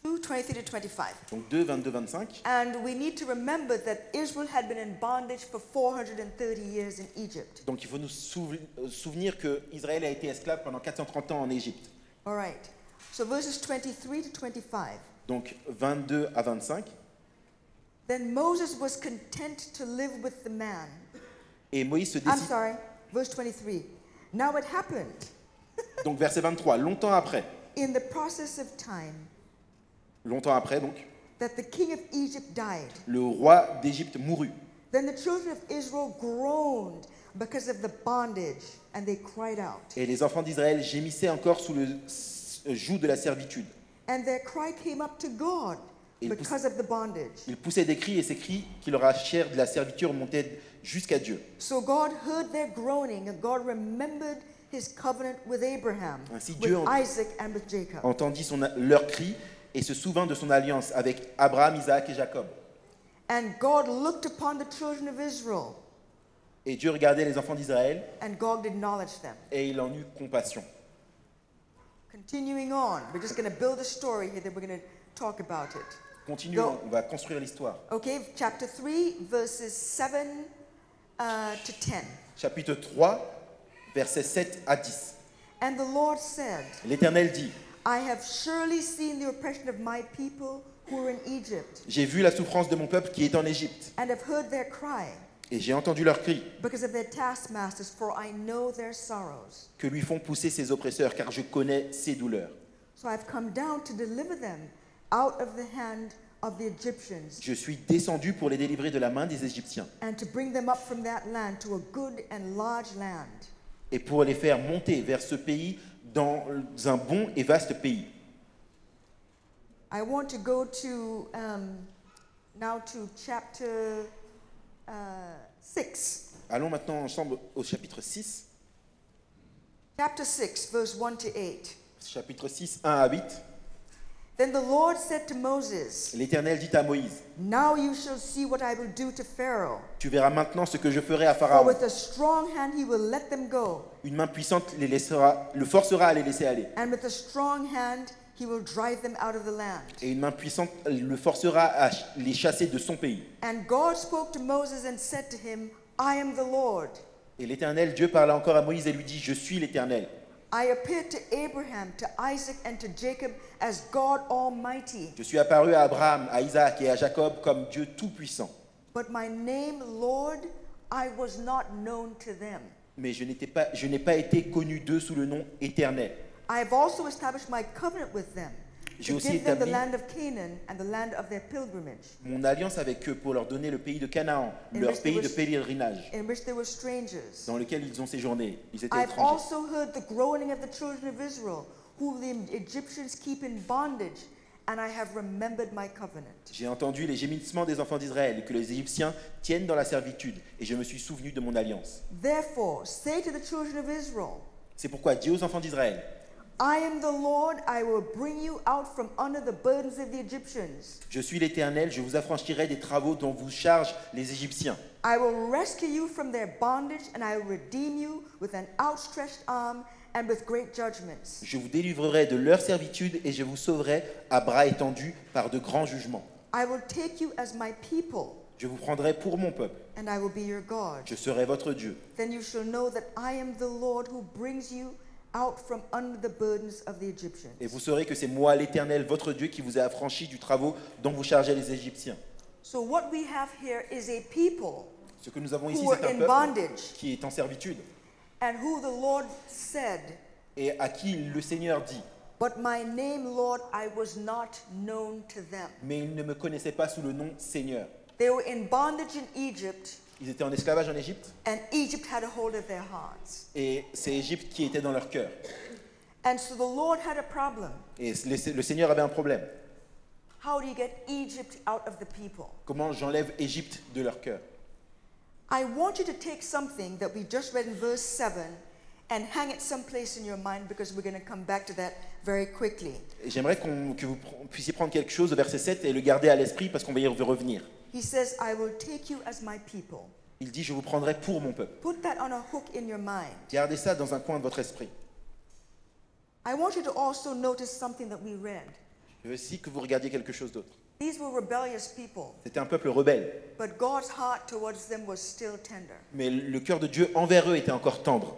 2, 23 to 25. Donc 2, 22, 25. And we need to remember that Israel had been in bondage for 430 years in Egypt. Donc il faut nous souvenir que Israël a été esclave pendant 430 ans en Égypte. All right. So verses 23 to 25. Donc 22 à 25. Then Moses was content to live with the man. Et Moïse se I'm décide. sorry, verse 23. Now it happened Donc verset 23. Longtemps après in the process of time donc, that the king of Egypt died. le roi d'Égypte mourut. Then the children of Israel groaned because of the bondage, and they cried out. Et les enfants d'Israël gémissaient encore sous le joug de la servitude. And their cry came up to God Ils because of the bondage. Ils poussaient des cris et ces cris qui leur arrachèrent de la servitude montaient jusqu'à Dieu. So God heard their groaning, and God remembered his covenant with Abraham, Ainsi, with Dieu Isaac, and with Jacob. Entendit leurs cris et se souvint de son alliance avec Abraham, Isaac et Jacob. And God looked upon the children of Israel, Et Dieu regardait les enfants d'Israël and God acknowledged them. et il en eut compassion. Continuing on, we're just going to build a story here, then we're going to talk about it. Continuons, on va construire l'histoire. Okay, chapter 3, verses 7 to 10. Chapitre 3, versets 7 à 10. And the Lord said, L'Éternel dit, I have surely seen the oppression of my people who are in Egypt, j'ai vu la souffrance de mon peuple qui est en Égypte, and have heard their cry et j'ai entendu leurs cris, because of their taskmasters, for I know their sorrows. que lui font pousser ses oppresseurs, car je connais ses douleurs. So I've come down to deliver them out of the hand of the Egyptians, Je suis descendu pour les délivrer de la main des Égyptiens, and to bring them up from that land to a good and large land, et pour les faire monter vers ce pays dans un bon et vaste pays. I want to go to now to chapter 6. Allons maintenant ensemble au chapitre 6. Chapter 6, verse 1 to 8. Chapitre 6, 1 à 8. Then the Lord said to Moses, L'Éternel dit à Moïse, Now you shall see what I will do to Pharaoh. tu verras maintenant ce que je ferai à For Pharaon. with a strong hand he will let them go, Une main puissante le forcera à les laisser aller. and with a strong hand he will drive them out of the land. Et une main puissante le forcera à les chasser de son pays. And God spoke to Moses and said to him, I am the Lord. Et l'Éternel, Dieu parla encore à Moïse et lui dit, je suis l'Éternel. I appeared to Abraham, to Isaac, and to Jacob as God Almighty. Je suis apparu à Abraham, à Isaac et à Jacob comme Dieu Tout-Puissant. But my name, Lord, I was not known to them. Mais je n'ai pas été connu d'eux sous le nom Éternel. I have also established my covenant with them, J'ai to aussi give them the établi land of Canaan and the land of their pilgrimage, mon alliance avec eux pour leur donner le pays de Canaan, leur pays de pèlerinage, in which they were strangers. dans lequel ils ont séjourné. Ils étaient I have étrangers. also heard the groaning of the children of Israel, whom the Egyptians keep in bondage, and I have remembered my covenant. J'ai entendu les gémissements des enfants d'Israël que les Égyptiens tiennent dans la servitude, et je me suis souvenu de mon alliance. Therefore, say to the children of Israel, C'est pourquoi dis aux enfants d'Israël, I am the Lord, I will bring you out from under the burdens of the Egyptians. je suis l'Éternel, je vous affranchirai des travaux dont vous chargent les Égyptiens. I will rescue you from their bondage, and I will redeem you with an outstretched arm and with great judgments. Je vous délivrerai de leur servitude et je vous sauverai à bras étendus par de grands jugements. I will take you as my people, Je vous prendrai pour mon peuple. and I will be your God. Je serai votre Dieu. Then you shall know that I am the Lord who brings you out from under the burdens of the Egyptians. Et vous saurez que c'est moi, l'Éternel, votre Dieu, qui vous ai affranchi du travaux dont vous chargez les Égyptiens. So what we have here is a people Ce que nous avons ici, who were c'est un in peuple bondage, qui est en servitude and who the Lord said, et à qui le Seigneur dit, but my name, Lord, I was not known to them. mais ils ne me connaissaient pas sous le nom Seigneur. They were in bondage in Egypt, Ils étaient en esclavage en Égypte and Egypt had a hold of their hearts. et c'est Égypte qui était dans leur cœur. And so the Lord had a problem. Et le Seigneur avait un problème. How do you get Egypt out of the people? Comment j'enlève Égypte de leur cœur? I want you to take something that we just read in verse 7 and hang it someplace in your mind, because we're going to come back to that very quickly. Et j'aimerais que vous puissiez prendre quelque chose au verset 7 et le garder à l'esprit parce qu'on va y revenir. He says, I will take you as my people. Il dit, je vous prendrai pour mon peuple. Put that on a hook in your mind. Gardez ça dans un coin de votre esprit. I want you to also notice something that we read. Je veux aussi que vous regardiez quelque chose d'autre. These were rebellious people, C'était un peuple rebelle, but God's heart towards them was still tender. mais le cœur de Dieu envers eux était encore tendre.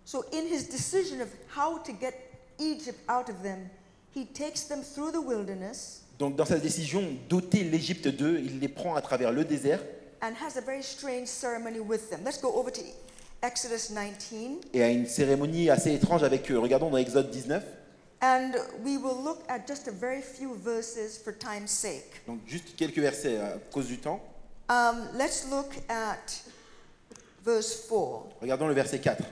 So in his decision of how to get Egypt out of them, he takes them through the wilderness Donc dans sa décision d'ôter l'Égypte d'eux, il les prend à travers le désert and has a very strange ceremony with them. Let's go over to Exodus 19, et a une cérémonie assez étrange avec eux. Regardons dans Exode 19. and we will look at just a very few verses for time's sake. Donc juste quelques versets à cause du temps. Let's look at verse 4. Regardons le verset 4.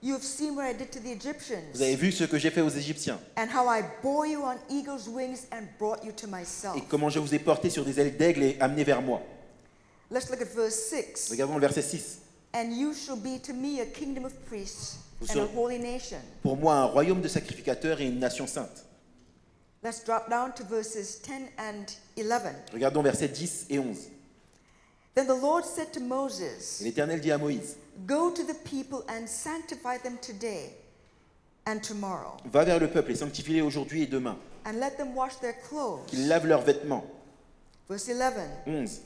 You have seen what I did to the Vous Egyptians, avez vu ce que j'ai fait aux Égyptiens and how I bore you on eagle's wings and brought you to myself. et comment je vous ai porté sur des ailes d'aigle et amené vers moi. Let's look at verse 6. Regardons le verset 6. And you shall be to me a kingdom of priests Vous and a serez- holy nation. Pour moi, un royaume de sacrificateurs et une nation sainte. Let's drop down to verses 10 and 11. Regardons versets 10 et 11. Then the Lord said to Et Moses, l'Éternel dit à Moïse, go to the people and sanctify them today and tomorrow, va vers le peuple et sanctifie-les aujourd'hui et demain, and let them wash their clothes. qu'ils lavent leurs vêtements. Verse 11. 11.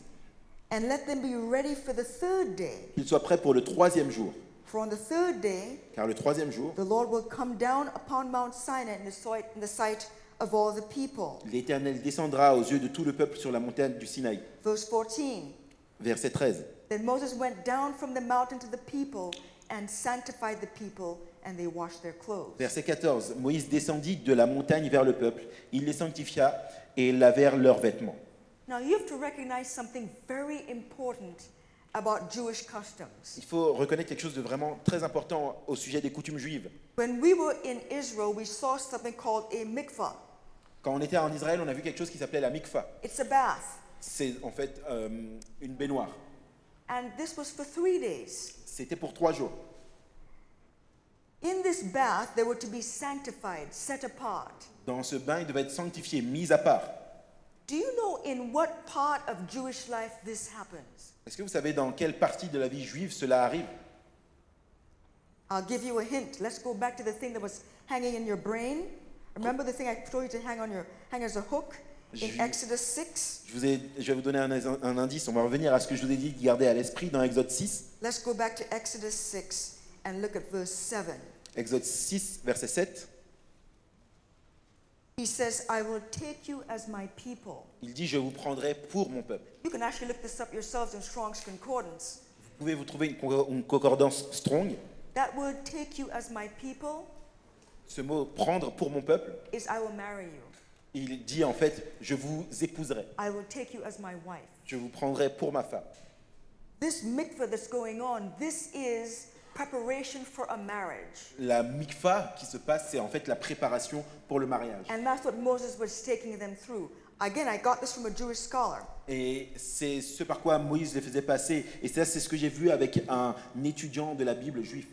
And let them be ready for the third day. Qu'ils soient prêts pour le troisième jour. For on the third day, Car le troisième jour, the Lord will come down upon Mount Sinai in the sight of all the people. l'Éternel descendra aux yeux de tout le peuple sur la montagne du Sinaï. Verse 14. Verset 13. Then Moses went down from the mountain to the people and sanctified the people, and they washed their clothes. Verset 14. Moïse descendit de la montagne vers le peuple. Il les sanctifia et lavèrent leurs vêtements. Now you have to recognize something very important about Jewish customs. Il faut reconnaître quelque chose de vraiment très important au sujet des coutumes juives. When we were in Israel, we saw something called a mikvah. Quand on était en Israël, on a vu quelque chose qui s'appelait la mikvah. It's a bath. C'est en fait une baignoire. And this was for 3 days. C'était pour 3 jours. In this bath, they were to be sanctified, set apart. Dans ce bain, il devait être sanctifié, mis à part. Do you know in what part of Jewish life this happens? Est-ce que vous savez dans quelle partie de la vie juive cela arrive? I'll give you a hint. Let's go back to the thing that was hanging in your brain. Remember the thing I told you to hang as a hook in Exodus 6? Je vais vous donner un indice. On va revenir à ce que je vous ai dit de garder à l'esprit dans Exode 6. Let's go back to Exodus 6 and look at verse 7. Exode 6, verset 7. He says, I will take you as my people. Il dit, je vous prendrai pour mon peuple. You can actually look this up yourselves in Strong's Concordance. Vous pouvez vous trouver une concordance strong. That word, take you as my people, Ce mot prendre pour mon peuple, is I will marry you. il dit en fait, je vous épouserai, I will take you as my wife. je vous prendrai pour ma femme. This mikvah that's going on, this is preparation for a marriage. La mikvah qui se passe, c'est en fait la préparation pour le mariage. And that's what Moses was taking them through. Again, I got this from a Jewish scholar. Et c'est ce par quoi Moïse les faisait passer. Et ça, c'est ce que j'ai vu avec un étudiant de la Bible juif.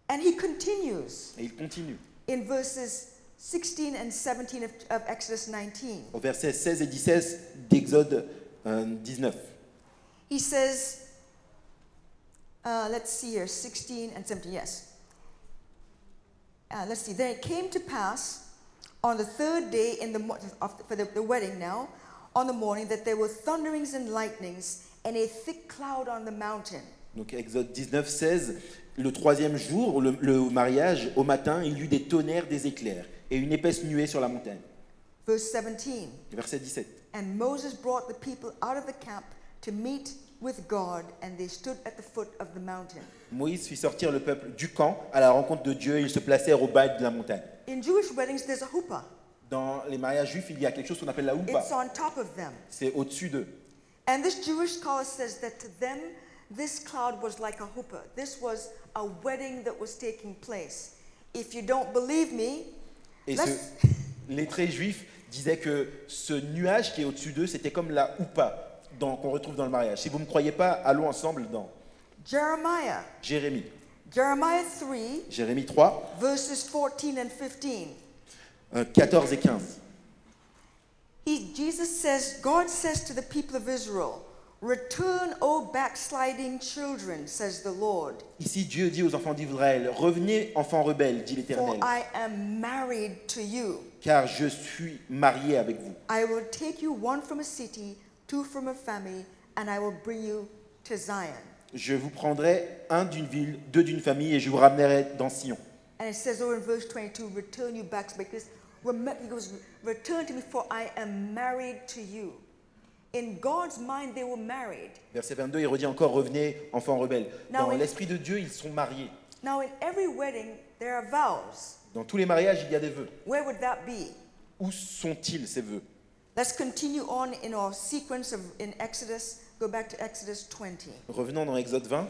And he continues Et il continue. in verses 16 and 17 of Exodus 19. Au verset 16 et 17 d'Exode 19. He says, let's see here, 16 and 17, yes. Let's see. Then it came to pass on the third day for the wedding now, on the morning, that there were thunderings and lightnings and a thick cloud on the mountain. Donc Exode 19, 16. Le troisième jour, le mariage, au matin, il y eut des tonnerres, des éclairs et une épaisse nuée sur la montagne. Verse 17. Verset 17. And Moses brought the people out of the camp to meet with God, and they stood at the foot of the mountain. Moïse fit sortir le peuple du camp à la rencontre de Dieu. Ils se placèrent au bas de la montagne. In Jewish weddings, there's a huppah. Dans les mariages juifs, il y a quelque chose qu'on appelle la houppa. It's on top of them. C'est au-dessus d'eux. And this Jewish scholar says that to them, this cloud was like a huppah. This was a wedding that was taking place. If you don't believe me, Et let's... lettré juif disait que ce nuage qui est au-dessus d'eux, c'était comme la houppa qu'on retrouve dans le mariage. Si vous ne me croyez pas, allons ensemble dans Jeremiah. Jérémie. Jeremiah 3, Jérémie 3, verses 14 and 15. 14 et 15. Jesus says, God says to the people of Israel, return, O backsliding children, says the Lord. Ici, Dieu dit aux enfants d'Israël, revenez, enfants rebelles, dit For l'Éternel, I am married to you. car je suis marié avec vous. I will take you one from a city, two from a family, and I will bring you to Zion. Je vous prendrai un d'une ville, deux d'une famille, et je vous ramènerai dans Sion. And it says over in verse 22, return you back, because he goes, return to me, for I am married to you. In God's mind, they were married. Verset 22, il redit encore, revenez, enfants rebelles. Now Dans in- l'esprit de Dieu, ils sont mariés. Now, in every wedding, there are vows. Dans tous les mariages, il y a des vœux. Where would that be? Où sont-ils, ces vœux? Let's continue on in our sequence in Exodus. Go back to Exodus 20. Revenons dans Exode 20.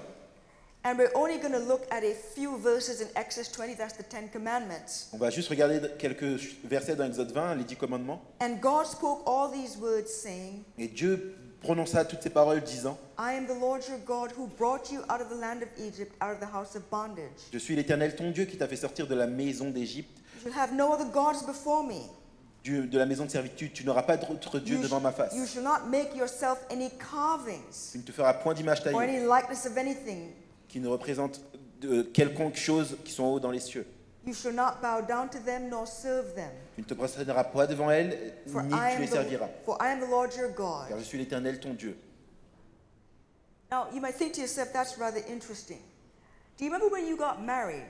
And we're only going to look at a few verses in Exodus 20. That's the Ten Commandments. On va juste regarder quelques versets dans Exode 20, les 10 commandements. And God spoke all these words, saying, Et Dieu prononça toutes ces paroles disant, I am the Lord your God who brought you out of the land of Egypt, out of the house of bondage. je suis l'Éternel ton Dieu qui t'a fait sortir de la maison d'Égypte, You shall have no other gods before me. Dieu de la maison de servitude. Tu n'auras pas d'autre Dieu devant ma face. You shall not make yourself any carvings Tu ne te feras point d'image or taillée any likeness of anything. qui ne représente de quelconque chose qui sont en haut dans les cieux. You shall not bow down to them nor serve them. Tu ne te prosterneras pas devant elles, For ni I tu les serviras. am the Lord your God. Car je suis l'Éternel ton Dieu. Now, you might think to yourself, that's rather interesting. Do you remember when you got married?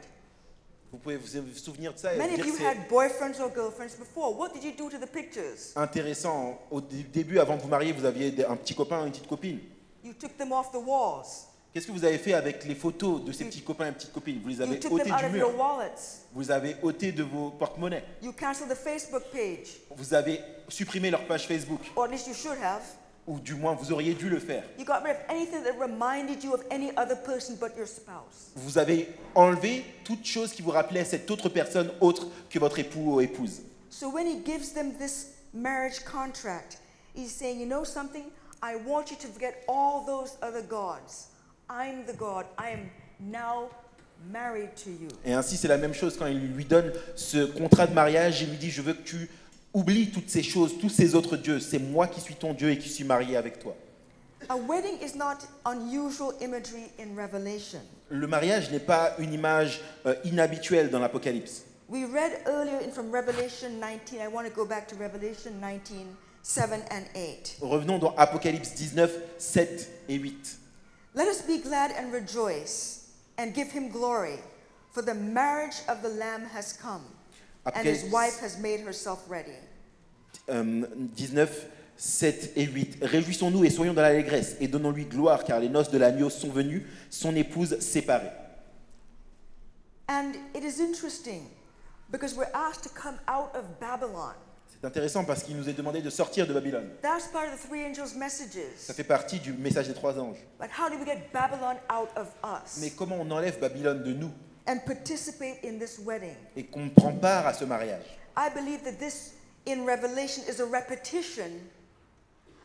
Vous pouvez vous souvenir de ça et Many vous of dire you que had boyfriends or girlfriends before. What did you do to the pictures? c'est intéressant. Au début, avant de vous marier, vous aviez un petit copain, une petite copine. You took them off the walls. Qu'est-ce que vous avez fait avec les photos de ces petits copains et petites copines? Vous les You avez took ôtés them out du of mur. your wallets. Vous avez ôté de vos porte-monnaies. You canceled the Facebook page. Vous avez supprimé leur page Facebook. Or at least you should have. Ou du moins, vous auriez dû le faire. You got rid of anything that reminded you of any other person but your spouse. Vous avez enlevé toute chose qui vous rappelait cette autre personne autre que votre époux ou épouse. So when he gives them this marriage contract, he's saying, you know something? I want you to forget all those other gods. I'm the God. I am now married to you. Et ainsi, c'est la même chose quand il lui donne ce contrat de mariage. Il lui dit, je veux que tu oublies toutes ces choses, tous ces autres dieux. C'est moi qui suis ton Dieu et qui suis marié avec toi. A wedding is not unusual imagery in Revelation. Le mariage n'est pas une image inhabituelle dans l'Apocalypse. We read earlier from Revelation 19. I want to go back to Revelation 19, 7 and 8. Revenons dans Apocalypse 19, 7 et 8. Let us be glad and rejoice and give him glory, for the marriage of the Lamb has come, and his wife has made herself ready. 19, 7 et 8. Réjouissons-nous et soyons dans l'allégresse et donnons-lui gloire, car les noces de l'agneau sont venues, son épouse séparée. And it is interesting Because we're asked to come out of Babylon. C'est intéressant parce qu'il nous est demandé de sortir de Babylone. That's part of the three angels' Ça messages. fait partie du message des 3 anges. But how do we get Babylon out of us Mais comment on enlève Babylone de nous and participate in this wedding? et qu'on prend part à ce mariage? I believe that this in Revelation is a repetition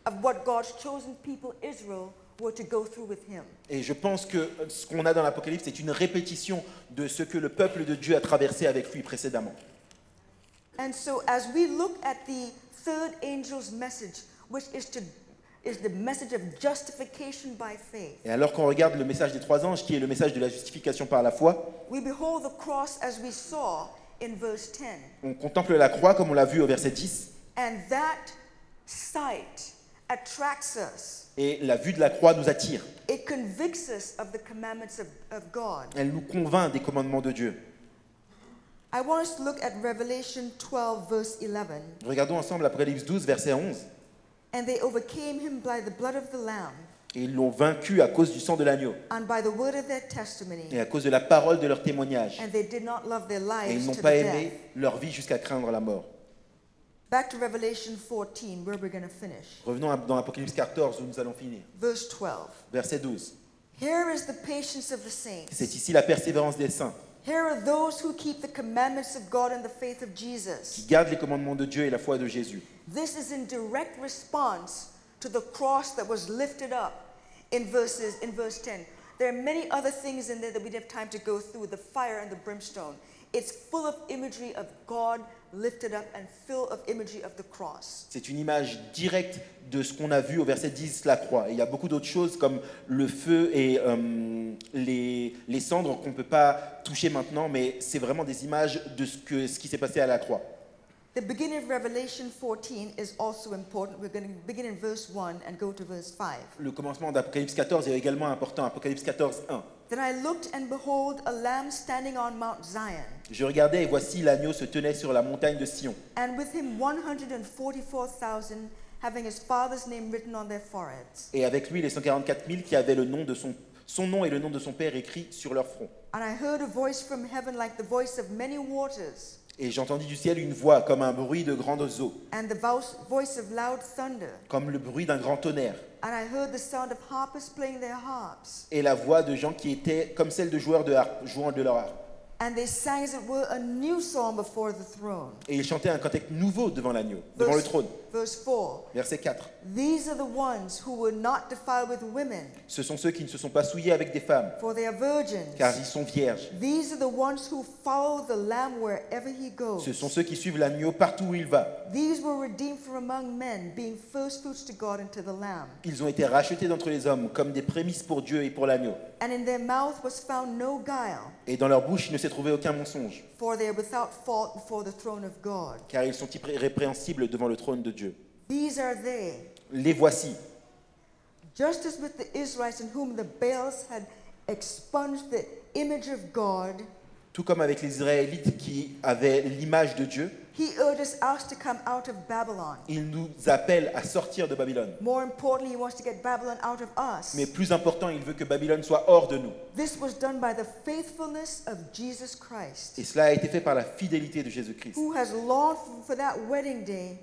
of what God's chosen people, Israel, were to go through with him. Et je pense que ce qu'on a dans l'Apocalypse, c'est une répétition de ce que le peuple de Dieu a traversé avec lui précédemment. And so as we look at the third angel's message, which is the message of justification by faith, Et alors qu'on regarde le message des 3 anges, qui est le message de la justification par la foi, we behold the cross as we saw in verse 10. on contemple la croix comme on l'a vu au verset 10, And that sight attracts us. et la vue de la croix nous attire. It convicts us of the commandments of God. Elle nous convainc des commandements de Dieu. I want us to look at Revelation 12, verse 11. Regardons ensemble l'Apocalypse 12, verset 11. And they overcame him by the blood of the Lamb Et ils l'ont vaincu à cause du sang de l'agneau and by the word of their testimony. et à cause de la parole de leur témoignage. And they did not love their Et ils lives n'ont to pas the aimé death. leur vie jusqu'à craindre la mort. Back to Revelation 14, where we're going to finish. Revenons dans l'Apocalypse 14 où nous allons finir. Verse 12. Verset 12. Here is the patience of the saints. C'est ici la persévérance des saints, Here are those who keep the commandments of God and the faith of qui Jesus. gardent les commandements de Dieu et la foi de Jésus. This is in direct response to the cross that was lifted up in verse 10. There are many other things in there that we don't have time to go through, the fire and the brimstone. It's full of imagery of God lifted up and full of imagery of the cross. C'est une image directe de ce qu'on a vu au verset 10, la croix. Et il y a beaucoup d'autres choses comme le feu et les cendres qu'on ne peut pas toucher maintenant, mais c'est vraiment des images de ce qui s'est passé à la croix. The beginning of Revelation 14 is also important. We're going to begin in verse 1 and go to verse 5. Le commencement d'Apocalypse 14 est également important. Apocalypse 14, 1. Then I looked and behold a lamb standing on Mount Zion, Je regardais et voici l'agneau se tenait sur la montagne de Sion. and with him 144,000 having his father's name written on their foreheads. Et avec lui les 144 000 qui avaient le nom de son nom et le nom de son père écrit sur leur front. And I heard a voice from heaven like the voice of many waters, Et j'entendis du ciel une voix comme un bruit de grandes eaux, and the voice of loud thunder. comme le bruit d'un grand tonnerre, And I heard the sound of harpers playing their harps. et la voix de gens qui étaient comme celle de joueurs de harpe, jouant de leur harpe. And they sang as it were a new song before the throne. Et ils chantaient un cantique nouveau devant l'agneau, devant le trône. Verse 4. Verset 4. These are the ones who were not defiled with women, Ce sont ceux qui ne se sont pas souillés avec des femmes, for they are virgins. car ils sont vierges. These are the ones who follow the Lamb wherever he goes. Ce sont ceux qui suivent l'agneau partout où il va. These were redeemed from among men, being first fruits to God and to the Lamb. Ils ont été rachetés d'entre les hommes comme des prémices pour Dieu et pour l'agneau. And in their mouth was found no guile, Et dans leur bouche, il ne s'est trouvé aucun mensonge, for they are without fault before the throne of God. car ils sont irrépréhensibles devant le trône de Dieu. These are they, Les voici, just as with the Israelites in whom the Baals had expunged the image of God. tout comme avec les Israélites qui avaient l'image de Dieu. He urges us to come out of Babylon. Il nous appelle à sortir de Babylone. More importantly, he wants to get Babylon out of us. Mais plus important, il veut que Babylone soit hors de nous. This was done by the faithfulness of Jesus Christ, Et cela a été fait par la fidélité de Jésus-Christ, who has longed for that wedding day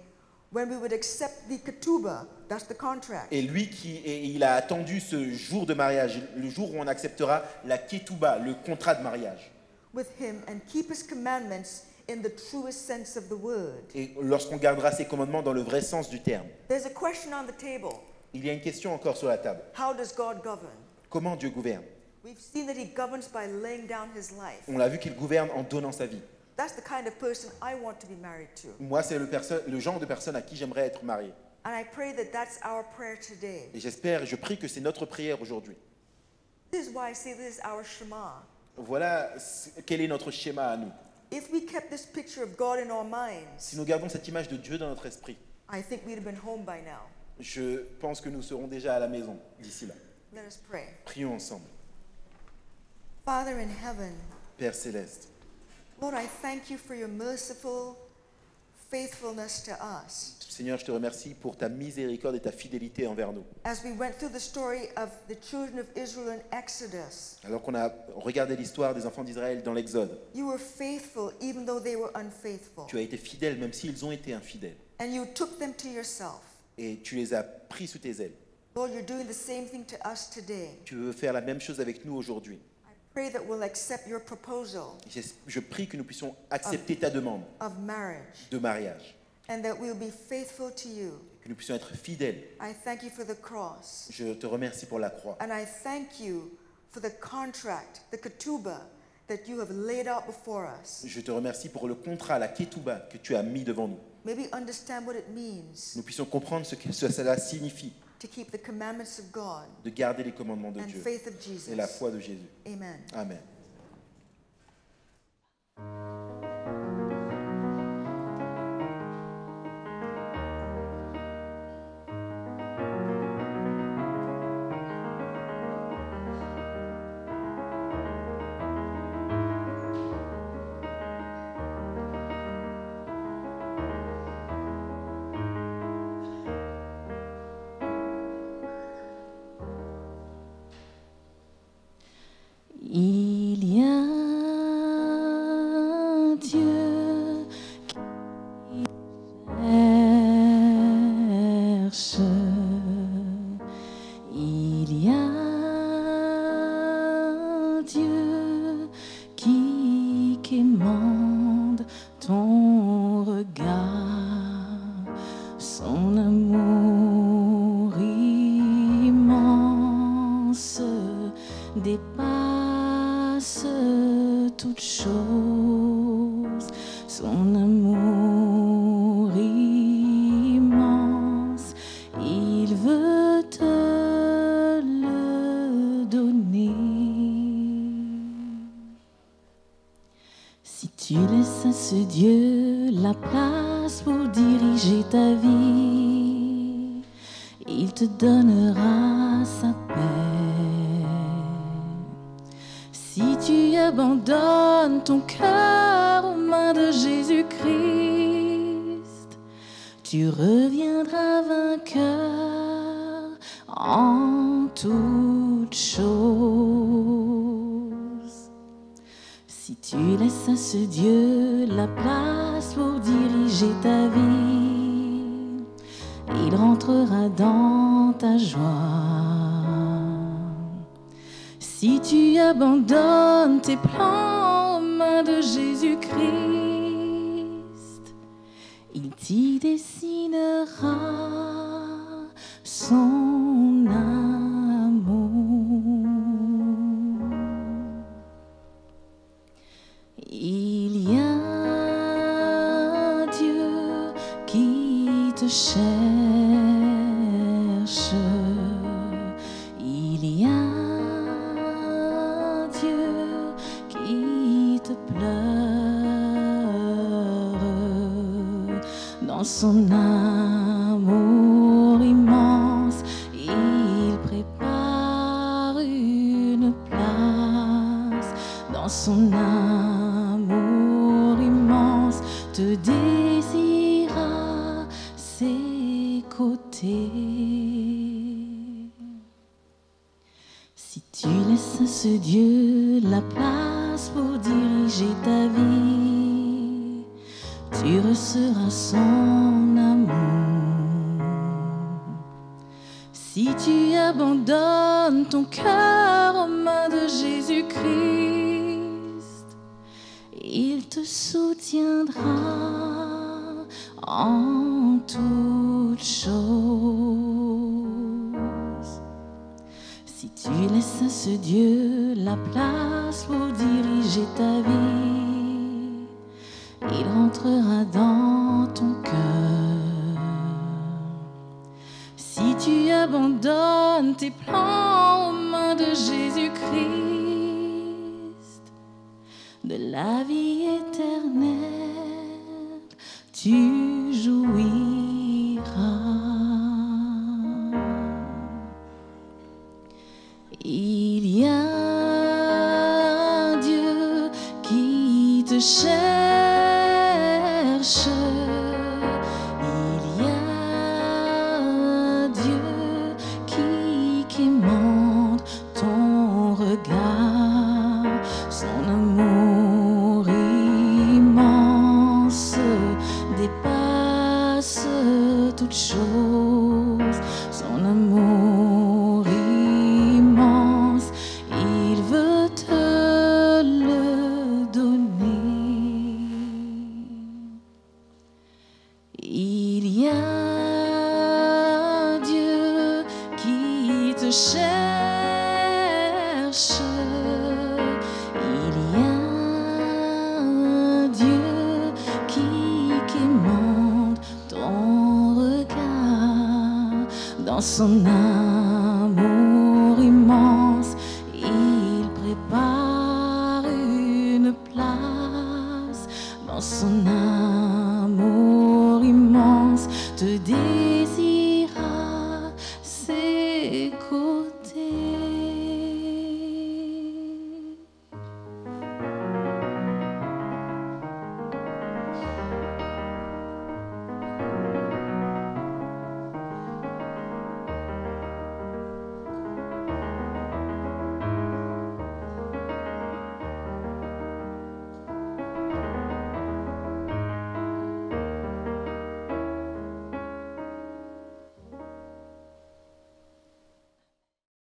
when we would accept the ketubah, that's the contract. et lui il a attendu ce jour de mariage, le jour où on acceptera la ketouba, le contrat de mariage. With him and keep his commandments in the truest sense of the word. Et lorsqu'on gardera ses commandements dans le vrai sens du terme. There's a question on the table. Il y a une question encore sur la table. How does God govern? Comment Dieu gouverne? We've seen that he governs by laying down his life. On l'a vu qu'il gouverne en donnant sa vie. That's the kind of person I want to be married to. Moi, c'est le genre de personne à qui j'aimerais être marié. And I pray that that's our prayer today. Et j'espère et je prie que c'est notre prière aujourd'hui. This is why I say this is our Shema. Voilà quel est notre schéma à nous. If we kept this picture of God in our minds, Si nous gardons cette image de Dieu dans notre esprit, I think we'd have been home by now. je pense que nous serons déjà à la maison d'ici là. Let us pray. Prions ensemble. Father in heaven, Père céleste, Lord, I thank you for your merciful, faithfulness to us. Seigneur, je te remercie pour ta miséricorde et ta fidélité envers nous. As we went through the story of the children of Israel in Exodus, Alors qu'on a regardé l'histoire des enfants d'Israël dans l'Exode, you were faithful even though they were unfaithful. tu as été fidèle même s'ils ont été infidèles. And you took them to yourself. Et tu les as pris sous tes ailes. Lord, you're doing the same thing to us today. Tu veux faire la même chose avec nous aujourd'hui. I pray that we'll accept your proposal Je prie que nous puissions accepter ta demande of marriage de mariage, and that we'll be faithful to you. que nous puissions être fidèles. I thank you for the cross. Je te remercie pour la croix. And I thank you for the contract, the ketubah, that you have laid out before us. Je te remercie pour le contrat, la ketouba que tu as mis devant nous. May we understand what it means Nous puissions comprendre ce que cela signifie to keep the commandments of God de garder les commandements de and Dieu faith of Jesus. et la foi de Jésus. Amen. Amen. Il y a un Dieu qui cherche. Il y a un Dieu qui quémande ton regard, son amour immense dépasse toute chose, son amour immense, il veut te le donner. Si tu laisses à ce Dieu la place pour diriger ta vie, il te donnera sa paix. Si tu abandonnes ton cœur aux mains de Jésus-Christ, tu reviendras vainqueur en toutes choses. Si tu laisses à ce Dieu la place pour diriger ta vie, il rentrera dans ta joie. Si tu abandonnes tes plans aux mains de Jésus-Christ, il t'y dessinera son amour. Il y a un Dieu qui te cherche. Il y a un Dieu qui te pleure. Dans son amour immense, il prépare une place. Dans son amour immense, te désire à ses côtés. Si tu laisses à ce Dieu la place pour diriger ta vie, tu recevras son amour. Si tu abandonnes ton cœur aux mains de Jésus-Christ, il te soutiendra en toutes choses. Si tu laisses à ce Dieu la place pour diriger ta vie, il rentrera dans ton cœur. Si tu abandonnes tes plans aux mains de Jésus-Christ, de la vie éternelle, tu jouiras. Il y a un Dieu qui te cherche. dans son amour immense, il prépare une place dans son amour